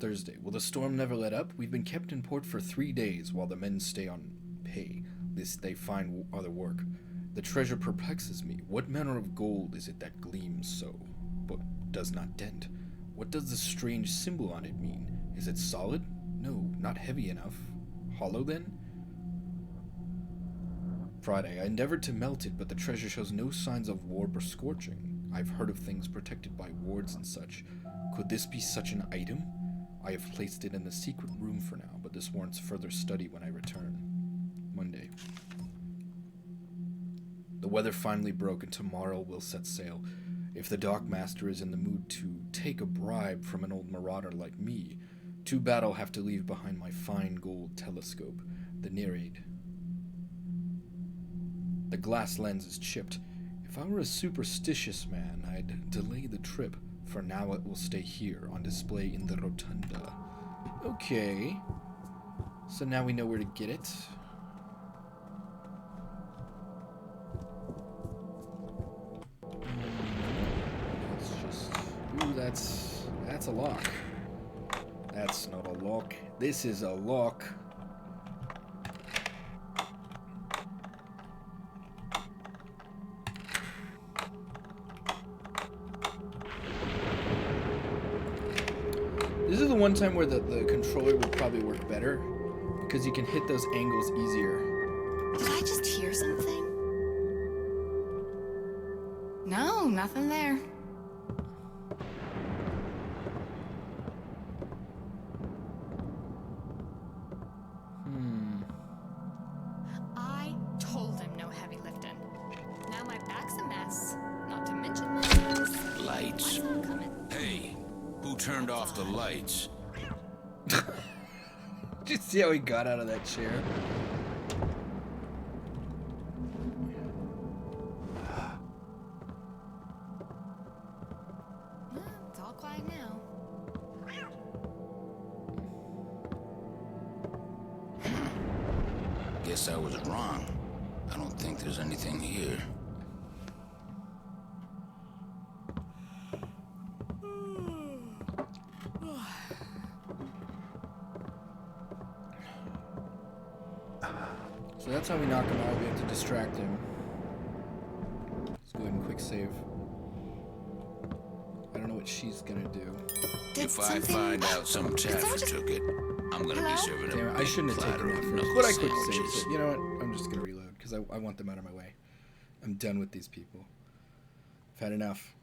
Thursday. Will the storm never let up? We've been kept in port for 3 days while the men stay on pay, lest they find other work. The treasure perplexes me. What manner of gold is it that gleams so, but does not dent? What does the strange symbol on it mean? Is it solid? No, not heavy enough. Hollow then? Friday. I endeavored to melt it, but the treasure shows no signs of warp or scorching. I've heard of things protected by wards and such. Could this be such an item? I have placed it in the secret room for now, but this warrants further study when I return. Monday. The weather finally broke and tomorrow we'll set sail. If the dockmaster is in the mood to take a bribe from an old marauder like me, too bad I'll have to leave behind my fine gold telescope, the myriad. The glass lens is chipped. If I were a superstitious man, I'd delay the trip. For now it will stay here, on display in the rotunda. Okay. So now we know where to get it. Let's just... Ooh, that's a lock. That's not a lock. This is a lock. This is the one time where the controller will probably work better, because you can hit those angles easier. Did I just hear something? No, nothing there. I told him no heavy lifting. Now my back's a mess. Not to mention my ass. Lights. Why's that coming? Hey, who turned off the lights? Did you see how he got out of that chair? It's all quiet now. Guess I was wrong. I don't think there's anything here. So that's how we knock him out. We have to distract him. Let's go ahead and quick save. I don't know what she's gonna do. If I find out some taffer took it, I'm gonna be serving Damn it, I shouldn't have taken that first. But I quick saved, so you know what? I'm just gonna reload because I want them out of my way. I'm done with these people. I've had enough.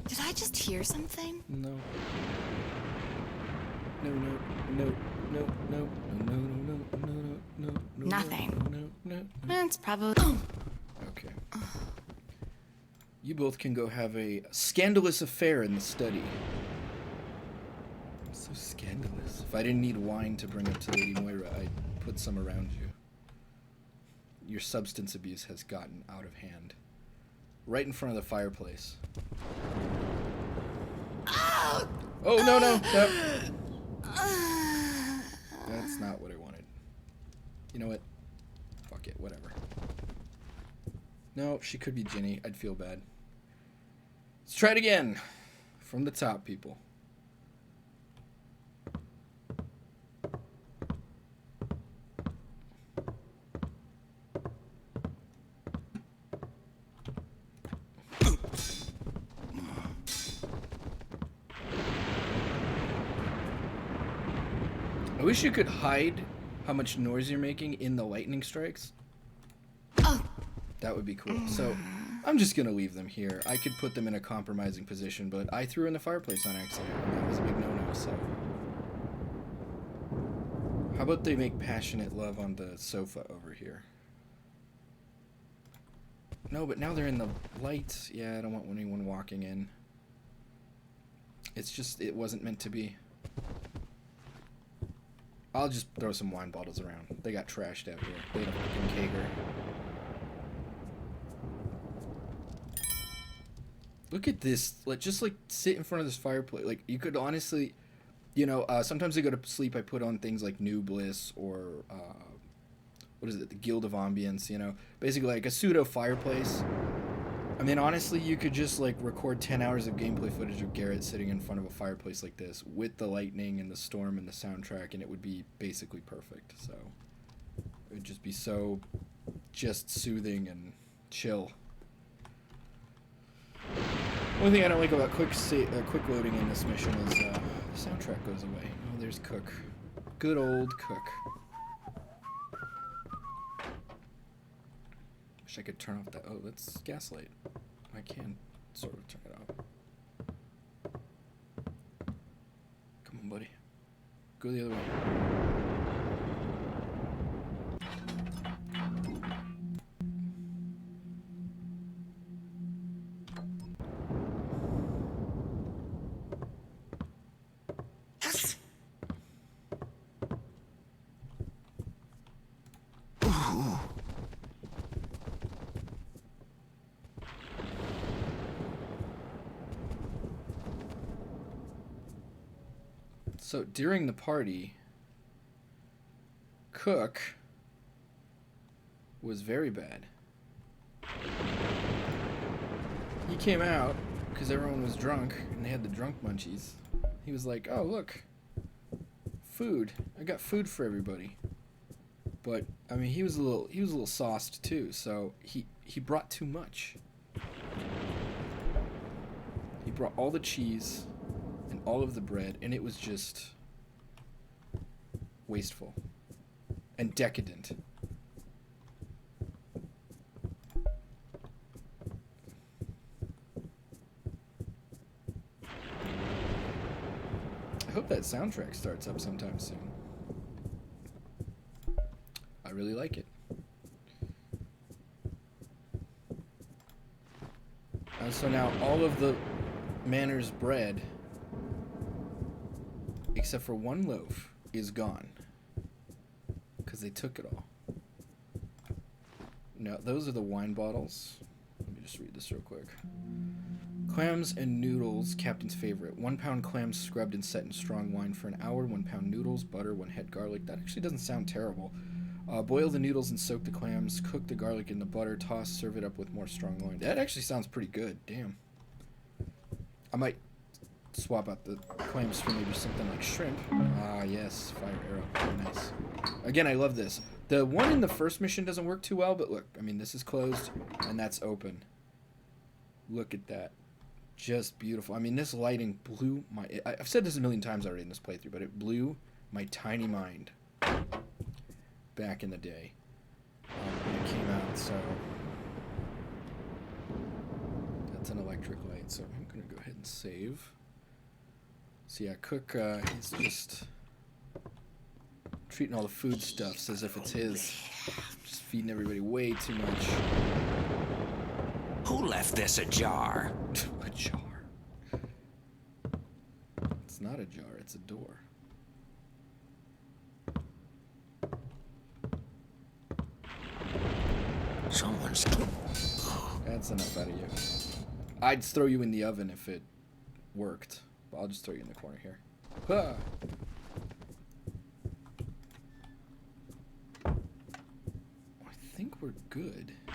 Did I just hear something? No. No, no, no, no, no, no, no, no, no, no, no. Nothing. No. That's probably. Okay. You both can go have a scandalous affair in the study. So scandalous. If I didn't need wine to bring up to Lady Moira, I'd put some around you. Your substance abuse has gotten out of hand. Right in front of the fireplace. Oh, no, no. That's not what I wanted. You know what? Fuck it, whatever. No, she could be Ginny. I'd feel bad. Let's try it again. From the top, people. I wish you could hide how much noise you're making in the lightning strikes. Oh. That would be cool. So I'm just going to leave them here. I could put them in a compromising position, but I threw in the fireplace on accident, and that was a big no-no, so. How about they make passionate love on the sofa over here? No, but now they're in the lights. Yeah, I don't want anyone walking in. It's just, it wasn't meant to be. I'll just throw some wine bottles around. They got trashed out here. They had a fucking kegger. Look at this. Just sit in front of this fireplace. Like, you could honestly, you know, sometimes I go to sleep, I put on things like New Bliss or, what is it, the Guild of Ambience, you know? Basically, like a pseudo fireplace. I mean, honestly, you could just, record 10 hours of gameplay footage of Garrett sitting in front of a fireplace like this with the lightning and the storm and the soundtrack, and it would be basically perfect, so. It would just be so just soothing and chill. One thing I don't like about quick loading in this mission is the soundtrack goes away. Oh, there's Cook. Good old Cook. Wish I could turn off that. Oh, that's gaslight. I can sort of turn it off. Come on, buddy. Go the other way. So during the party, cook was very bad. He came out because everyone was drunk and they had the drunk munchies. He was like, "Oh, look, food. I got food for everybody." But I mean, he was a little sauced too, so he brought too much. He brought all the cheese and all of the bread, and it was just wasteful and decadent. I hope that soundtrack starts up sometime soon. I really like it. So now all of the manor's bread, except for one loaf, is gone. Because they took it all. No, those are the wine bottles. Let me just read this real quick. Clams and noodles, captain's favorite. 1 pound clams scrubbed and set in strong wine for an hour. 1 pound noodles, butter, 1 head garlic. That actually doesn't sound terrible. Boil the noodles and soak the clams. Cook the garlic in the butter. Toss, serve it up with more strong wine. That actually sounds pretty good. Damn. I might swap out the clams for maybe something like shrimp. Ah, yes. Fire arrow. Very nice. Again, I love this. The one in the first mission doesn't work too well, but look. I mean, this is closed, and that's open. Look at that. Just beautiful. I mean, this lighting blew my... I've said this a million times already in this playthrough, but it blew my tiny mind back in the day when it came out. So that's an electric light. So I'm going to go ahead and save. So yeah, Cook is just treating all the foodstuffs as if it's his. Just feeding everybody way too much. Who left this ajar? A jar. It's not a jar, it's a door. Someone's... That's enough out of you. I'd throw you in the oven if it worked. But I'll just throw you in the corner here. Ah. I think we're good. I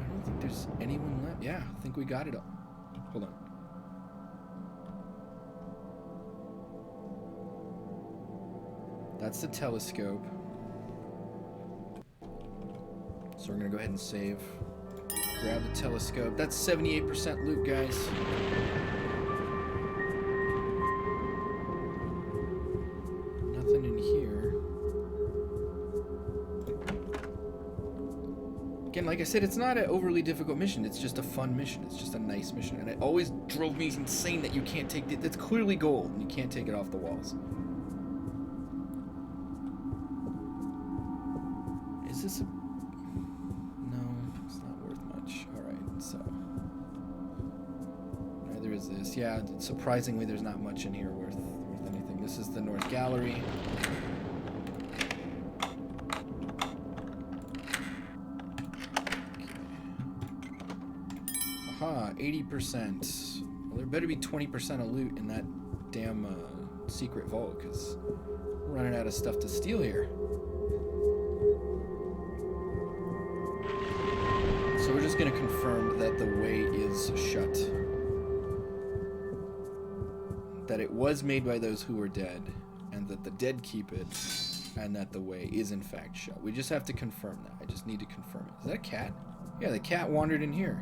don't think there's anyone left. Yeah, I think we got it all. Hold on. That's the telescope. So we're going to go ahead and save. Grab the telescope. That's 78% loot, guys. Nothing in here. Again, like I said, it's not an overly difficult mission. It's just a fun mission. It's just a nice mission. And it always drove me insane that you can't take it. That's clearly gold, and you can't take it off the walls. Is this a... Neither is this. Yeah, surprisingly, there's not much in here worth anything. This is the North Gallery. Aha, 80%. Well, there better be 20% of loot in that damn secret vault, because we're running out of stuff to steal here. So we're just going to confirm that the way is shut. That it was made by those who were dead, and that the dead keep it, and that the way is in fact shut. We just have to confirm that. I just need to confirm it. Is that a cat? Yeah, the cat wandered in here.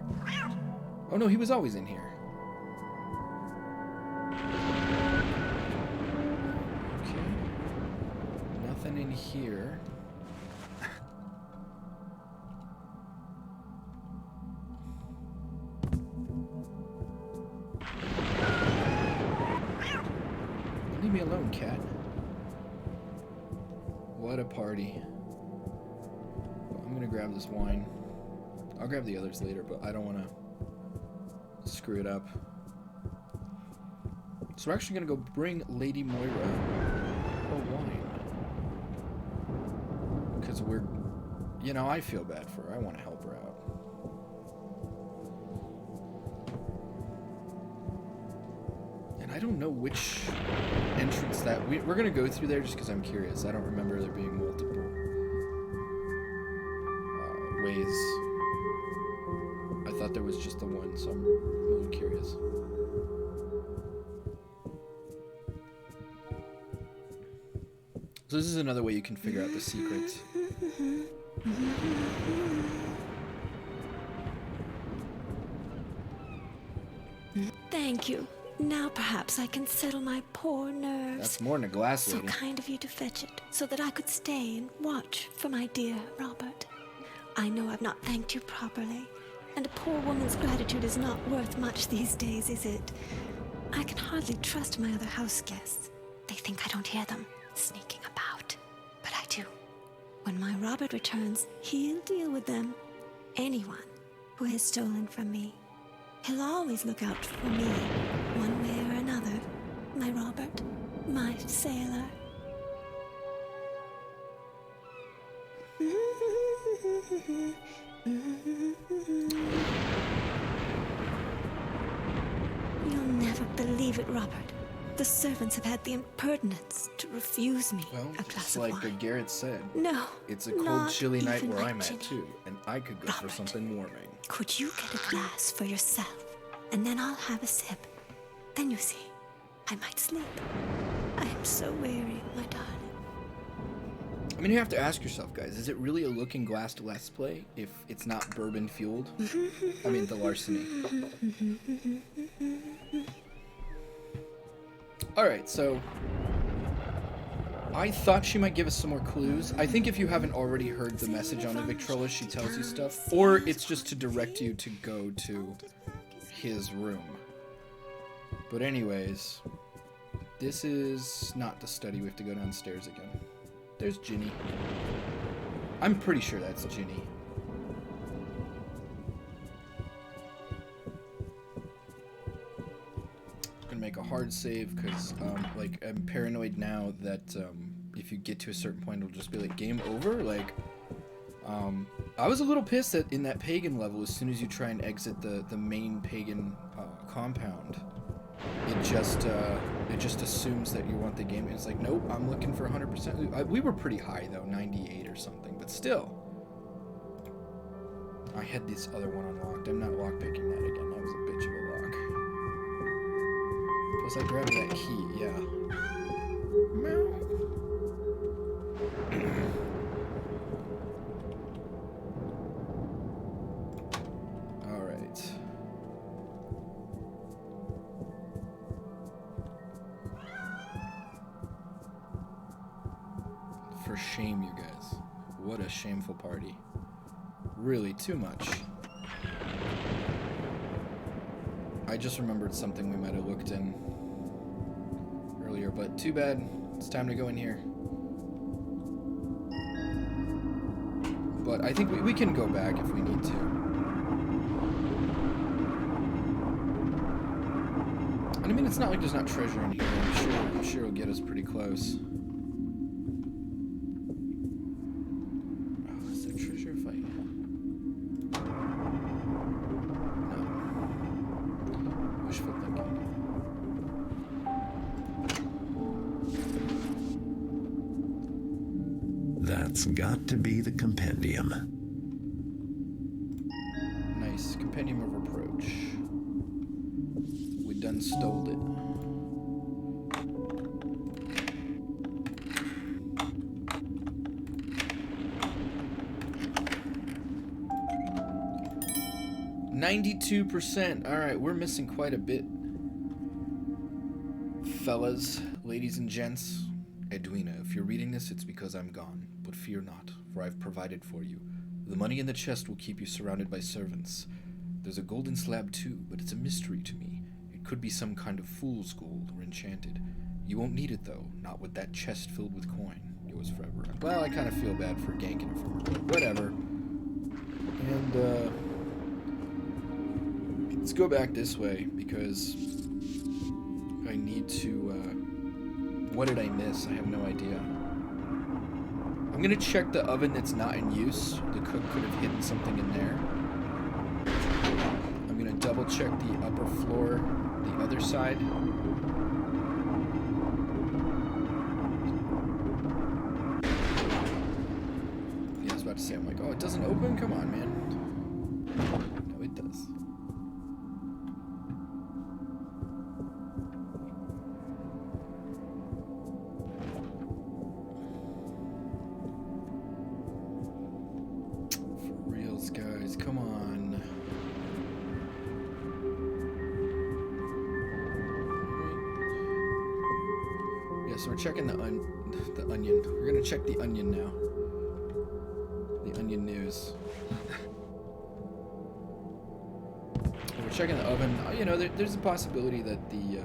Oh no, he was always in here. Okay. Nothing in here. Leave me alone, cat. What a party. Well, I'm gonna grab this wine. I'll grab the others later, but I don't want to screw it up. So we're actually gonna go bring Lady Moira her wine. Because we're... You know, I feel bad for her. I want to help her out. And I don't know which entrance that... We're going to go through there just because I'm curious. I don't remember there being multiple ways. I thought there was just the one, so I'm a little curious. So this is another way you can figure out the secret. Thank you. Now perhaps I can settle my poor nerves. That's more than a glass lady. So kind of you to fetch it, so that I could stay and watch for my dear Robert. I know I've not thanked you properly, and a poor woman's gratitude is not worth much these days, is it? I can hardly trust my other house guests. They think I don't hear them sneaking about, but I do. When my Robert returns, he'll deal with them. Anyone who has stolen from me. He'll always look out for me, one way or another. My Robert, my sailor. You'll never believe it, Robert. The servants have had the impertinence to refuse me a glass of wine. Just like Garrett said. No, it's a cold, chilly night where I'm at, too, and I could go for something warming. Could you get a glass for yourself, and then I'll have a sip? Then you see, I might sleep. I am so weary, my darling. I mean, you have to ask yourself, guys, is it really a Looking Glass Let's Play if it's not bourbon-fueled? I mean, the larceny. Alright, so... I thought she might give us some more clues. I think if you haven't already heard the message on the Victrola, she tells you stuff. Or it's just to direct you to go to his room. But anyways, this is not the study. We have to go downstairs again. There's Ginny. I'm pretty sure that's Ginny. Gonna make a hard save because, like, I'm paranoid now that if you get to a certain point, it'll just be like game over. Like, I was a little pissed that in that pagan level, as soon as you try and exit the main pagan compound, it just assumes that you want the game. It's like, nope, I'm looking for 100%. We were pretty high though, 98 or something, but still. I had this other one unlocked. I'm not lockpicking that again. That was a bitch of a lock. Plus, I grabbed that key. Yeah. Meow. All right. For shame, you guys. What a shameful party. Really, too much. I just remembered something we might have looked in earlier, but too bad. It's time to go in here. But I think we can go back if we need to. And I mean, it's not like there's not treasure in here. I'm sure it'll get us pretty close. Oh, is there treasure if I... No. Wishful thinking. That's got to be the compendium. Nice. Compendium of Reproach. We done stole it. %. Alright, we're missing quite a bit. Fellas, ladies and gents, Edwina, if you're reading this, it's because I'm gone. But fear not, for I've provided for you. The money in the chest will keep you surrounded by servants. There's a golden slab too, but it's a mystery to me. It could be some kind of fool's gold or enchanted. You won't need it though, not with that chest filled with coin. Yours forever. Well, I kind of feel bad for ganking it from her, but whatever. And, let's go back this way, because I need to, what did I miss? I have no idea. I'm gonna check the oven that's not in use. The cook could have hidden something in there. I'm gonna double check the upper floor, the other side. about to say. I'm like, oh, it doesn't open? Come on, man. No, it does. For reals, guys. Come on. Yeah, so we're checking the onion. We're gonna check the onion now. The onion news. We're checking the oven. You know, there's a possibility that the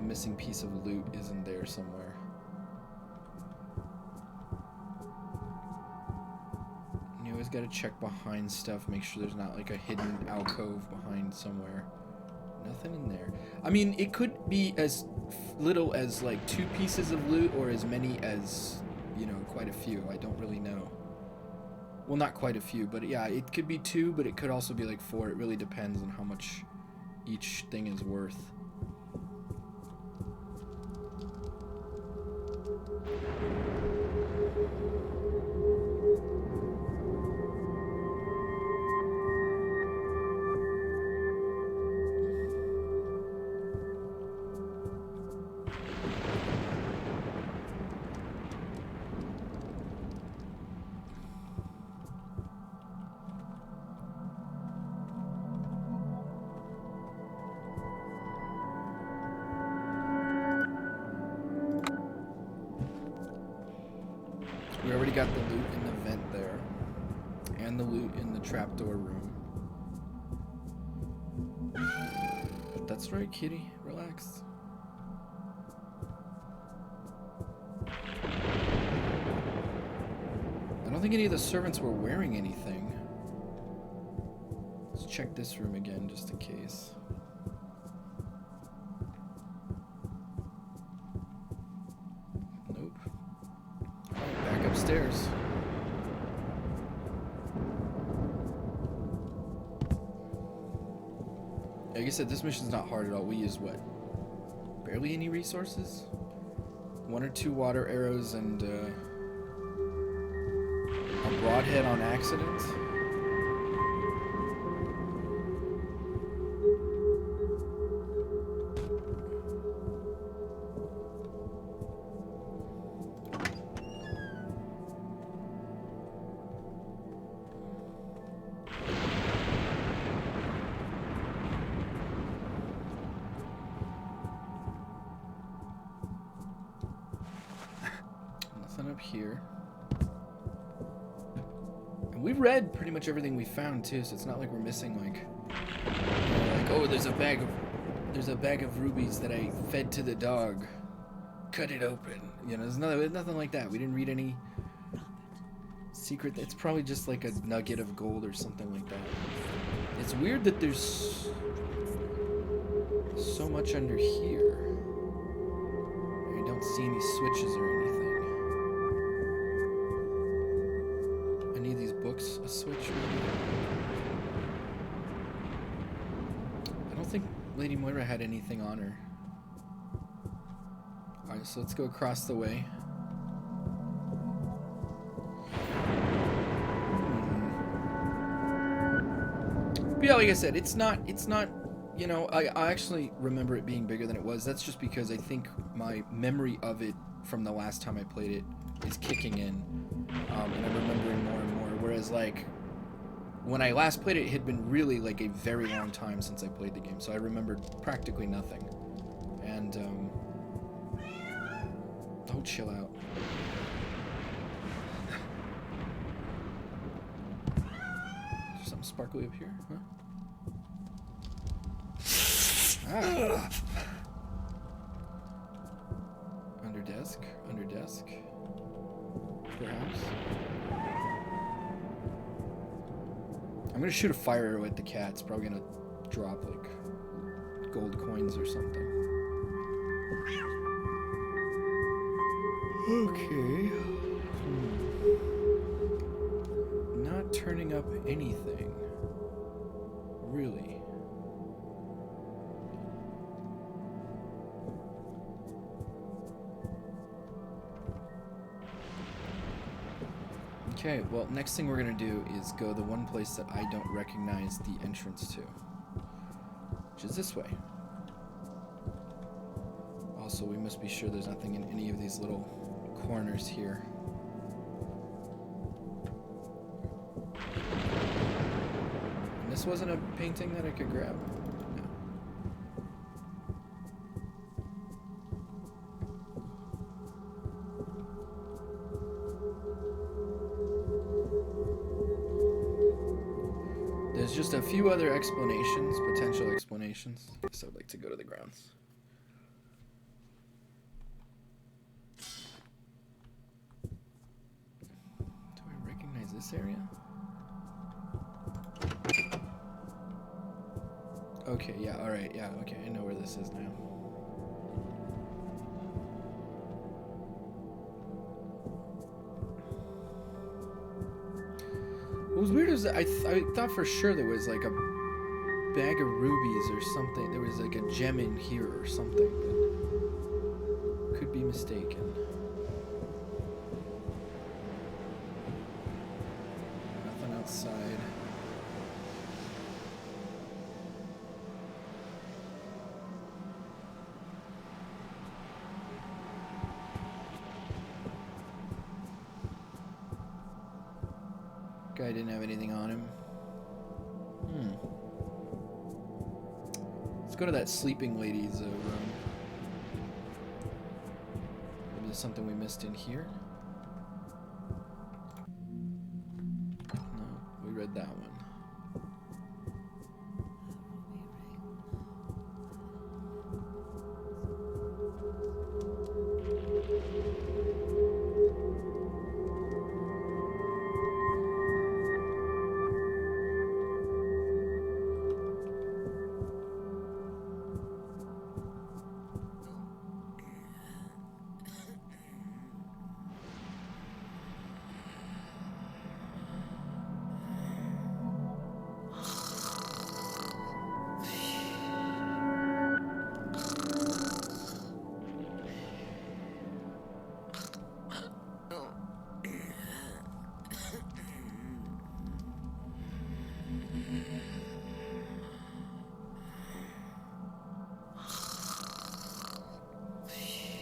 missing piece of loot is in there somewhere. You always gotta check behind stuff, make sure there's not like a hidden alcove behind somewhere. Nothing in there. I mean, it could be as little as like 2 pieces of loot or as many as, you know, quite a few. I don't really know. Well, not quite a few, but yeah, it could be 2, but it could also be like 4. It really depends on how much each thing is worth. We already got the loot in the vent there, and the loot in the trapdoor room. But that's right, kitty. Relax. I don't think any of the servants were wearing anything. Let's check this room again, just in case. Nope. Back upstairs. Like I said, this mission's not hard at all. We used what? Barely any resources? 1 or 2 water arrows and a broadhead on accident. Nothing up here. And we read pretty much everything we found too, so it's not like we're missing like oh, there's a bag of rubies that I fed to the dog. Cut it open. You know, there's nothing like that. We didn't read any secret. It's probably just like a nugget of gold or something like that. It's weird that there's so much under here. I don't see any switches or anything. Any of these books a switch? I don't think Lady Moira had anything on her. Alright, so let's go across the way. But yeah, like I said, it's not, you know, I actually remember it being bigger than it was. That's just because I think my memory of it from the last time I played it is kicking in. And I'm remembering more and more. Whereas, like, when I last played it, it had been really, like, a very long time since I played the game. So I remembered practically nothing. And, oh, chill out. Is there something sparkly up here? Huh? Ah. Under desk, perhaps. I'm gonna shoot a fire arrow at the cat. It's probably gonna drop like gold coins or something. Okay. Not turning up anything. Really. Okay, well, next thing we're gonna do is go the one place that I don't recognize the entrance to, which is this way. Also, we must be sure there's nothing in any of these little corners here. And this wasn't a painting that I could grab? No. There's just a few other explanations, potential explanations. So I'd like to go to the grounds. Do I recognize this area? Okay, yeah, alright, yeah, okay, I know where this is now. What was weird is that I thought for sure there was like a bag of rubies or something. There was like a gem in here or something, but could be mistaken. Nothing outside. Guy didn't have anything on him. Let's go to that sleeping lady's room. Maybe there's something we missed in here. No, we read that one.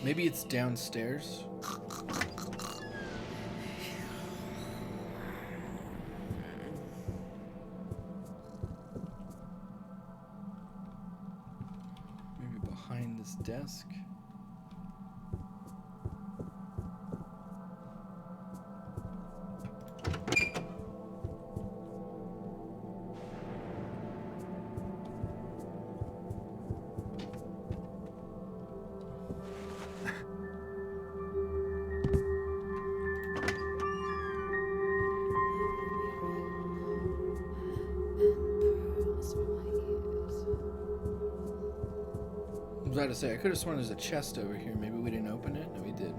Maybe it's downstairs. Maybe behind this desk. I was about to say, I could have sworn there's a chest over here. Maybe we didn't open it? No, we did.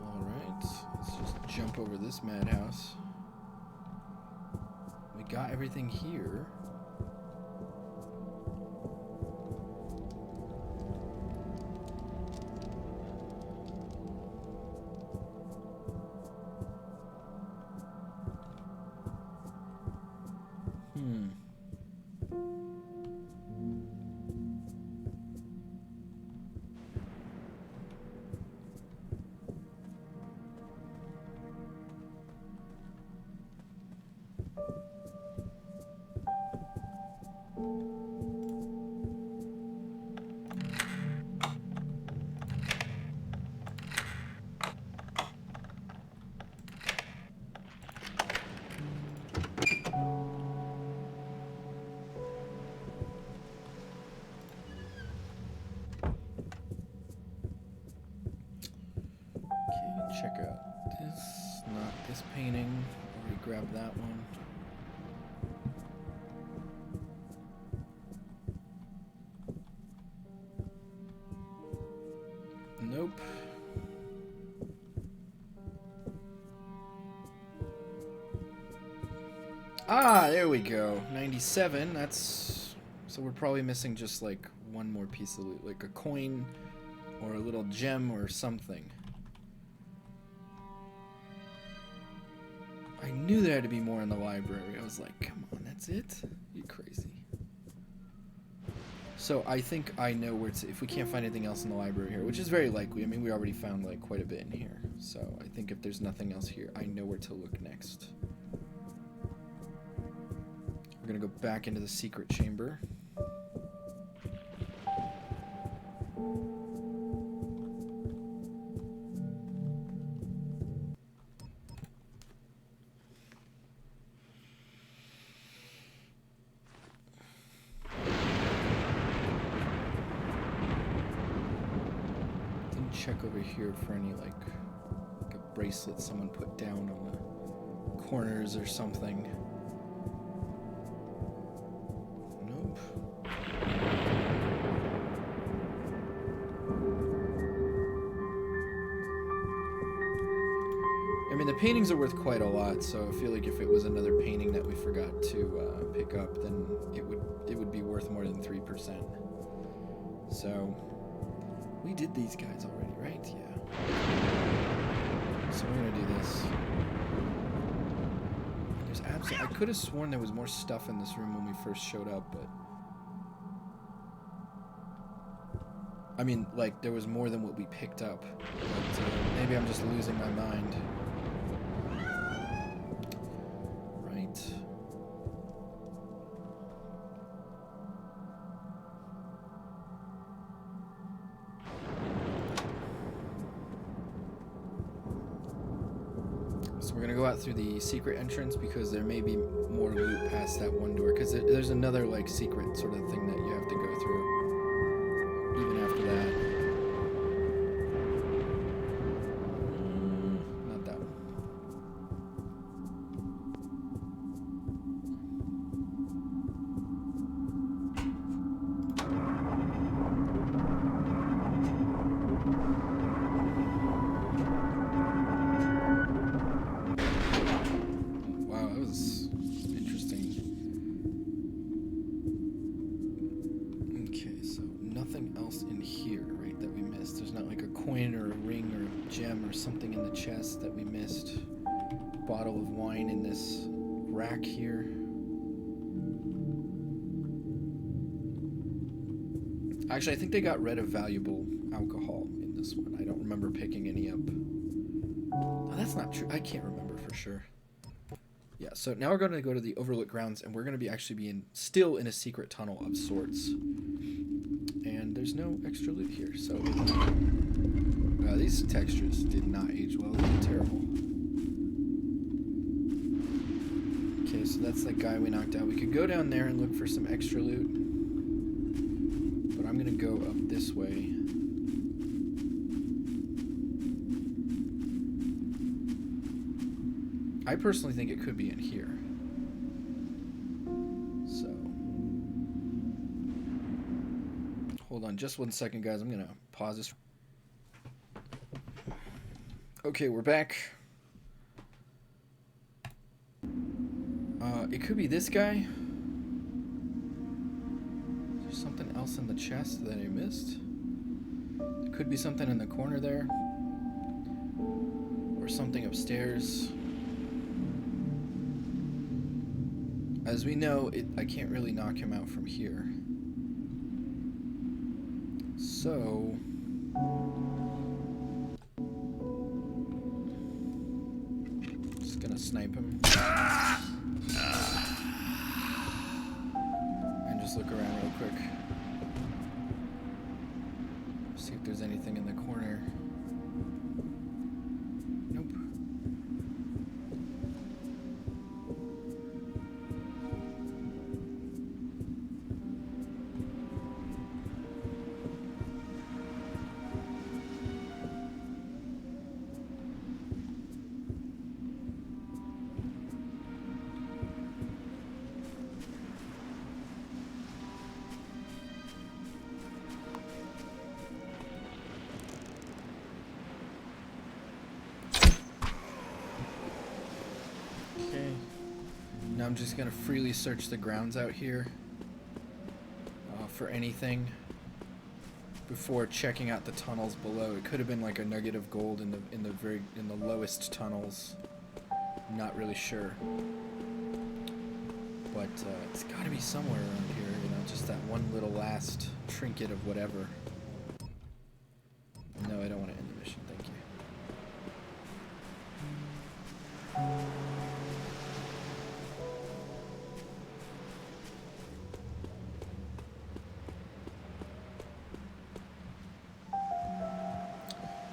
Alright, let's just jump over this madhouse. We got everything here. Check out this, not this painting. Already grabbed that one. Nope. Ah, there we go. 97. That's so we're probably missing just like one more piece of loot, like a coin or a little gem or something. I knew there had to be more in the library. I was like, come on, that's it? You crazy. So I think I know where to, if we can't find anything else in the library here, which is very likely. I mean, we already found like quite a bit in here. So I think if there's nothing else here, I know where to look next. We're gonna go back into the secret chamber. Check over here for any like a bracelet someone put down on the corners or something. Nope. I mean, the paintings are worth quite a lot, so I feel like if it was another painting that we forgot to pick up, then it would be worth more than 3%. So we did these guys already, right? Yeah. So we're gonna do this. There's absolutely. I could have sworn there was more stuff in this room when we first showed up, but I mean, like there was more than what we picked up. But maybe I'm just losing my mind. Right. So we're gonna go out through the secret entrance because there may be more loot past that one door. Because there's another like secret sort of thing that you have to go through. Even after that. Not that one. Wow, that was interesting. Okay, so nothing else in here, right, that we missed. There's not like a coin or a ring or a gem or something in the chest that we missed. Bottle of wine in this rack here. Actually, I think they got rid of valuable alcohol in this one. I don't remember picking any up. Oh, that's not true. I can't remember for sure. Yeah, so now we're going to go to the Overlook Grounds, and we're going to be actually being still in a secret tunnel of sorts. And there's no extra loot here, so these textures did not age well. They were terrible. Okay, so that's the guy we knocked out. We could go down there and look for some extra loot, but I'm going to go up this way. I personally think it could be in here. So, hold on just one second, guys. I'm gonna pause this. Okay, we're back. It could be this guy. Is there something else in the chest that I missed? There could be something in the corner there. Or something upstairs. As we know, I can't really knock him out from here. So just gonna snipe him. And just look around real quick. See if there's anything in the corner. Nope. I'm just gonna freely search the grounds out here for anything. before checking out the tunnels below. It could have been like a nugget of gold in the lowest tunnels. I'm not really sure. But it's got to be somewhere around here, you know, just that one little last trinket of whatever. No, I don't want to end the mission, thank you.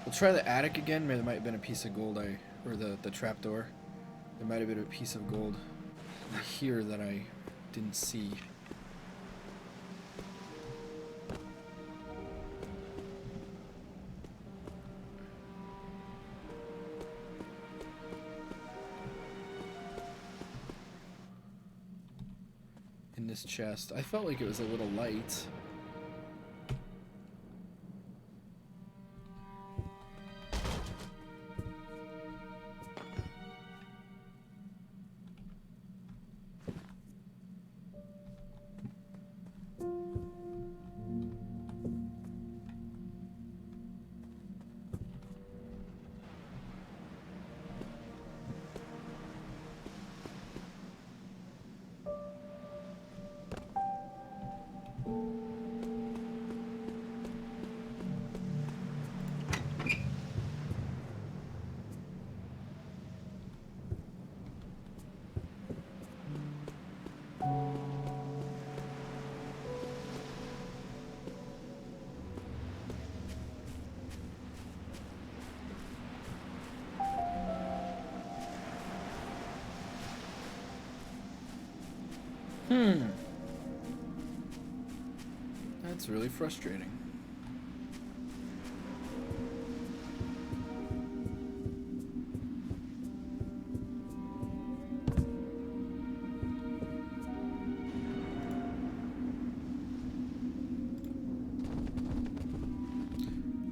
We'll try the attic again. Maybe there might have been a piece of gold or the trapdoor. There might have been a piece of gold here that I didn't see. In this chest. I felt like it was a little light. That's really frustrating.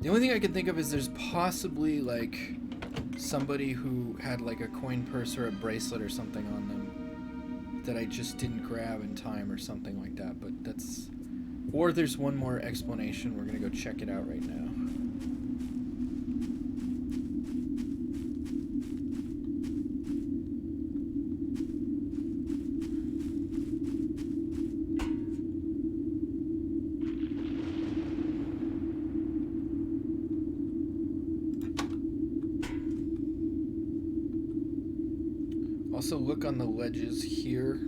The only thing I can think of is there's possibly like somebody who had like a coin purse or a bracelet or something on them that I just didn't grab in time or something like that, but that's... Or there's one more explanation. We're gonna go check it out right now. Also look on the ledges here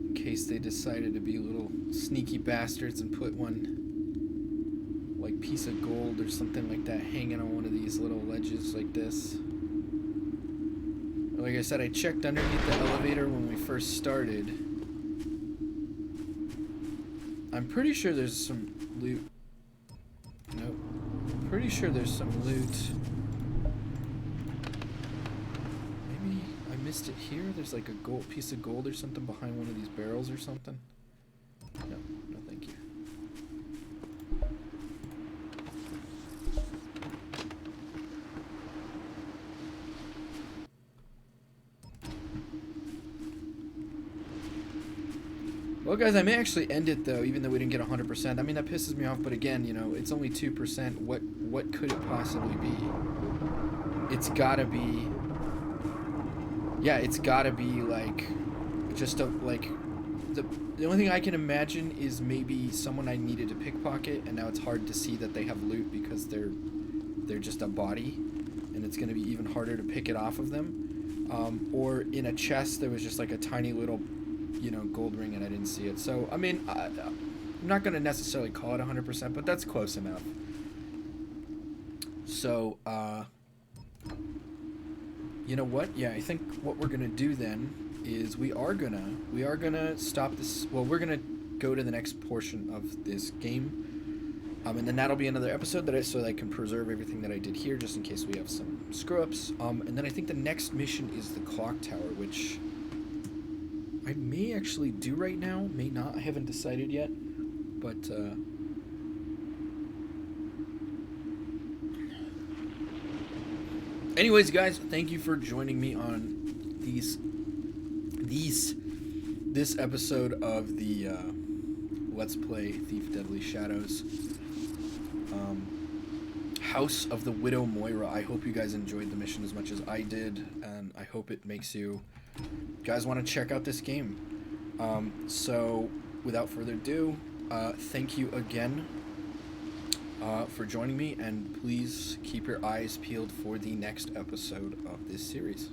in case they decided to be little sneaky bastards and put one like piece of gold or something like that hanging on one of these little ledges like this. Like I said, I checked underneath the elevator when we first started. I'm pretty sure there's some loot. Nope. Pretty sure there's some loot. Missed it here. There's like a gold piece of gold or something behind one of these barrels or something. No, no, thank you. Well, guys, I may actually end it though, even though we didn't get 100%. I mean, that pisses me off, but again, you know, it's only 2%. What could it possibly be? It's gotta be. Yeah, it's gotta be like just a like the only thing I can imagine is maybe someone I needed to pickpocket and now it's hard to see that they have loot because they're just a body and it's gonna be even harder to pick it off of them. Or in a chest there was just like a tiny little, you know, gold ring and I didn't see it. So I mean I'm not gonna necessarily call it 100%, but that's close enough. So you know what? Yeah, I think what we're gonna do then is we are gonna stop this. Well, we're gonna go to the next portion of this game, and then that'll be another episode so that I can preserve everything that I did here, just in case we have some screw-ups. And then I think the next mission is the clock tower, which I may actually do right now, may not. I haven't decided yet, but. Anyways, guys, thank you for joining me on this episode of the Let's Play Thief Deadly Shadows. House of the Widow Moira. I hope you guys enjoyed the mission as much as I did, and I hope it makes you guys want to check out this game. So, without further ado, thank you again for joining me, and please keep your eyes peeled for the next episode of this series.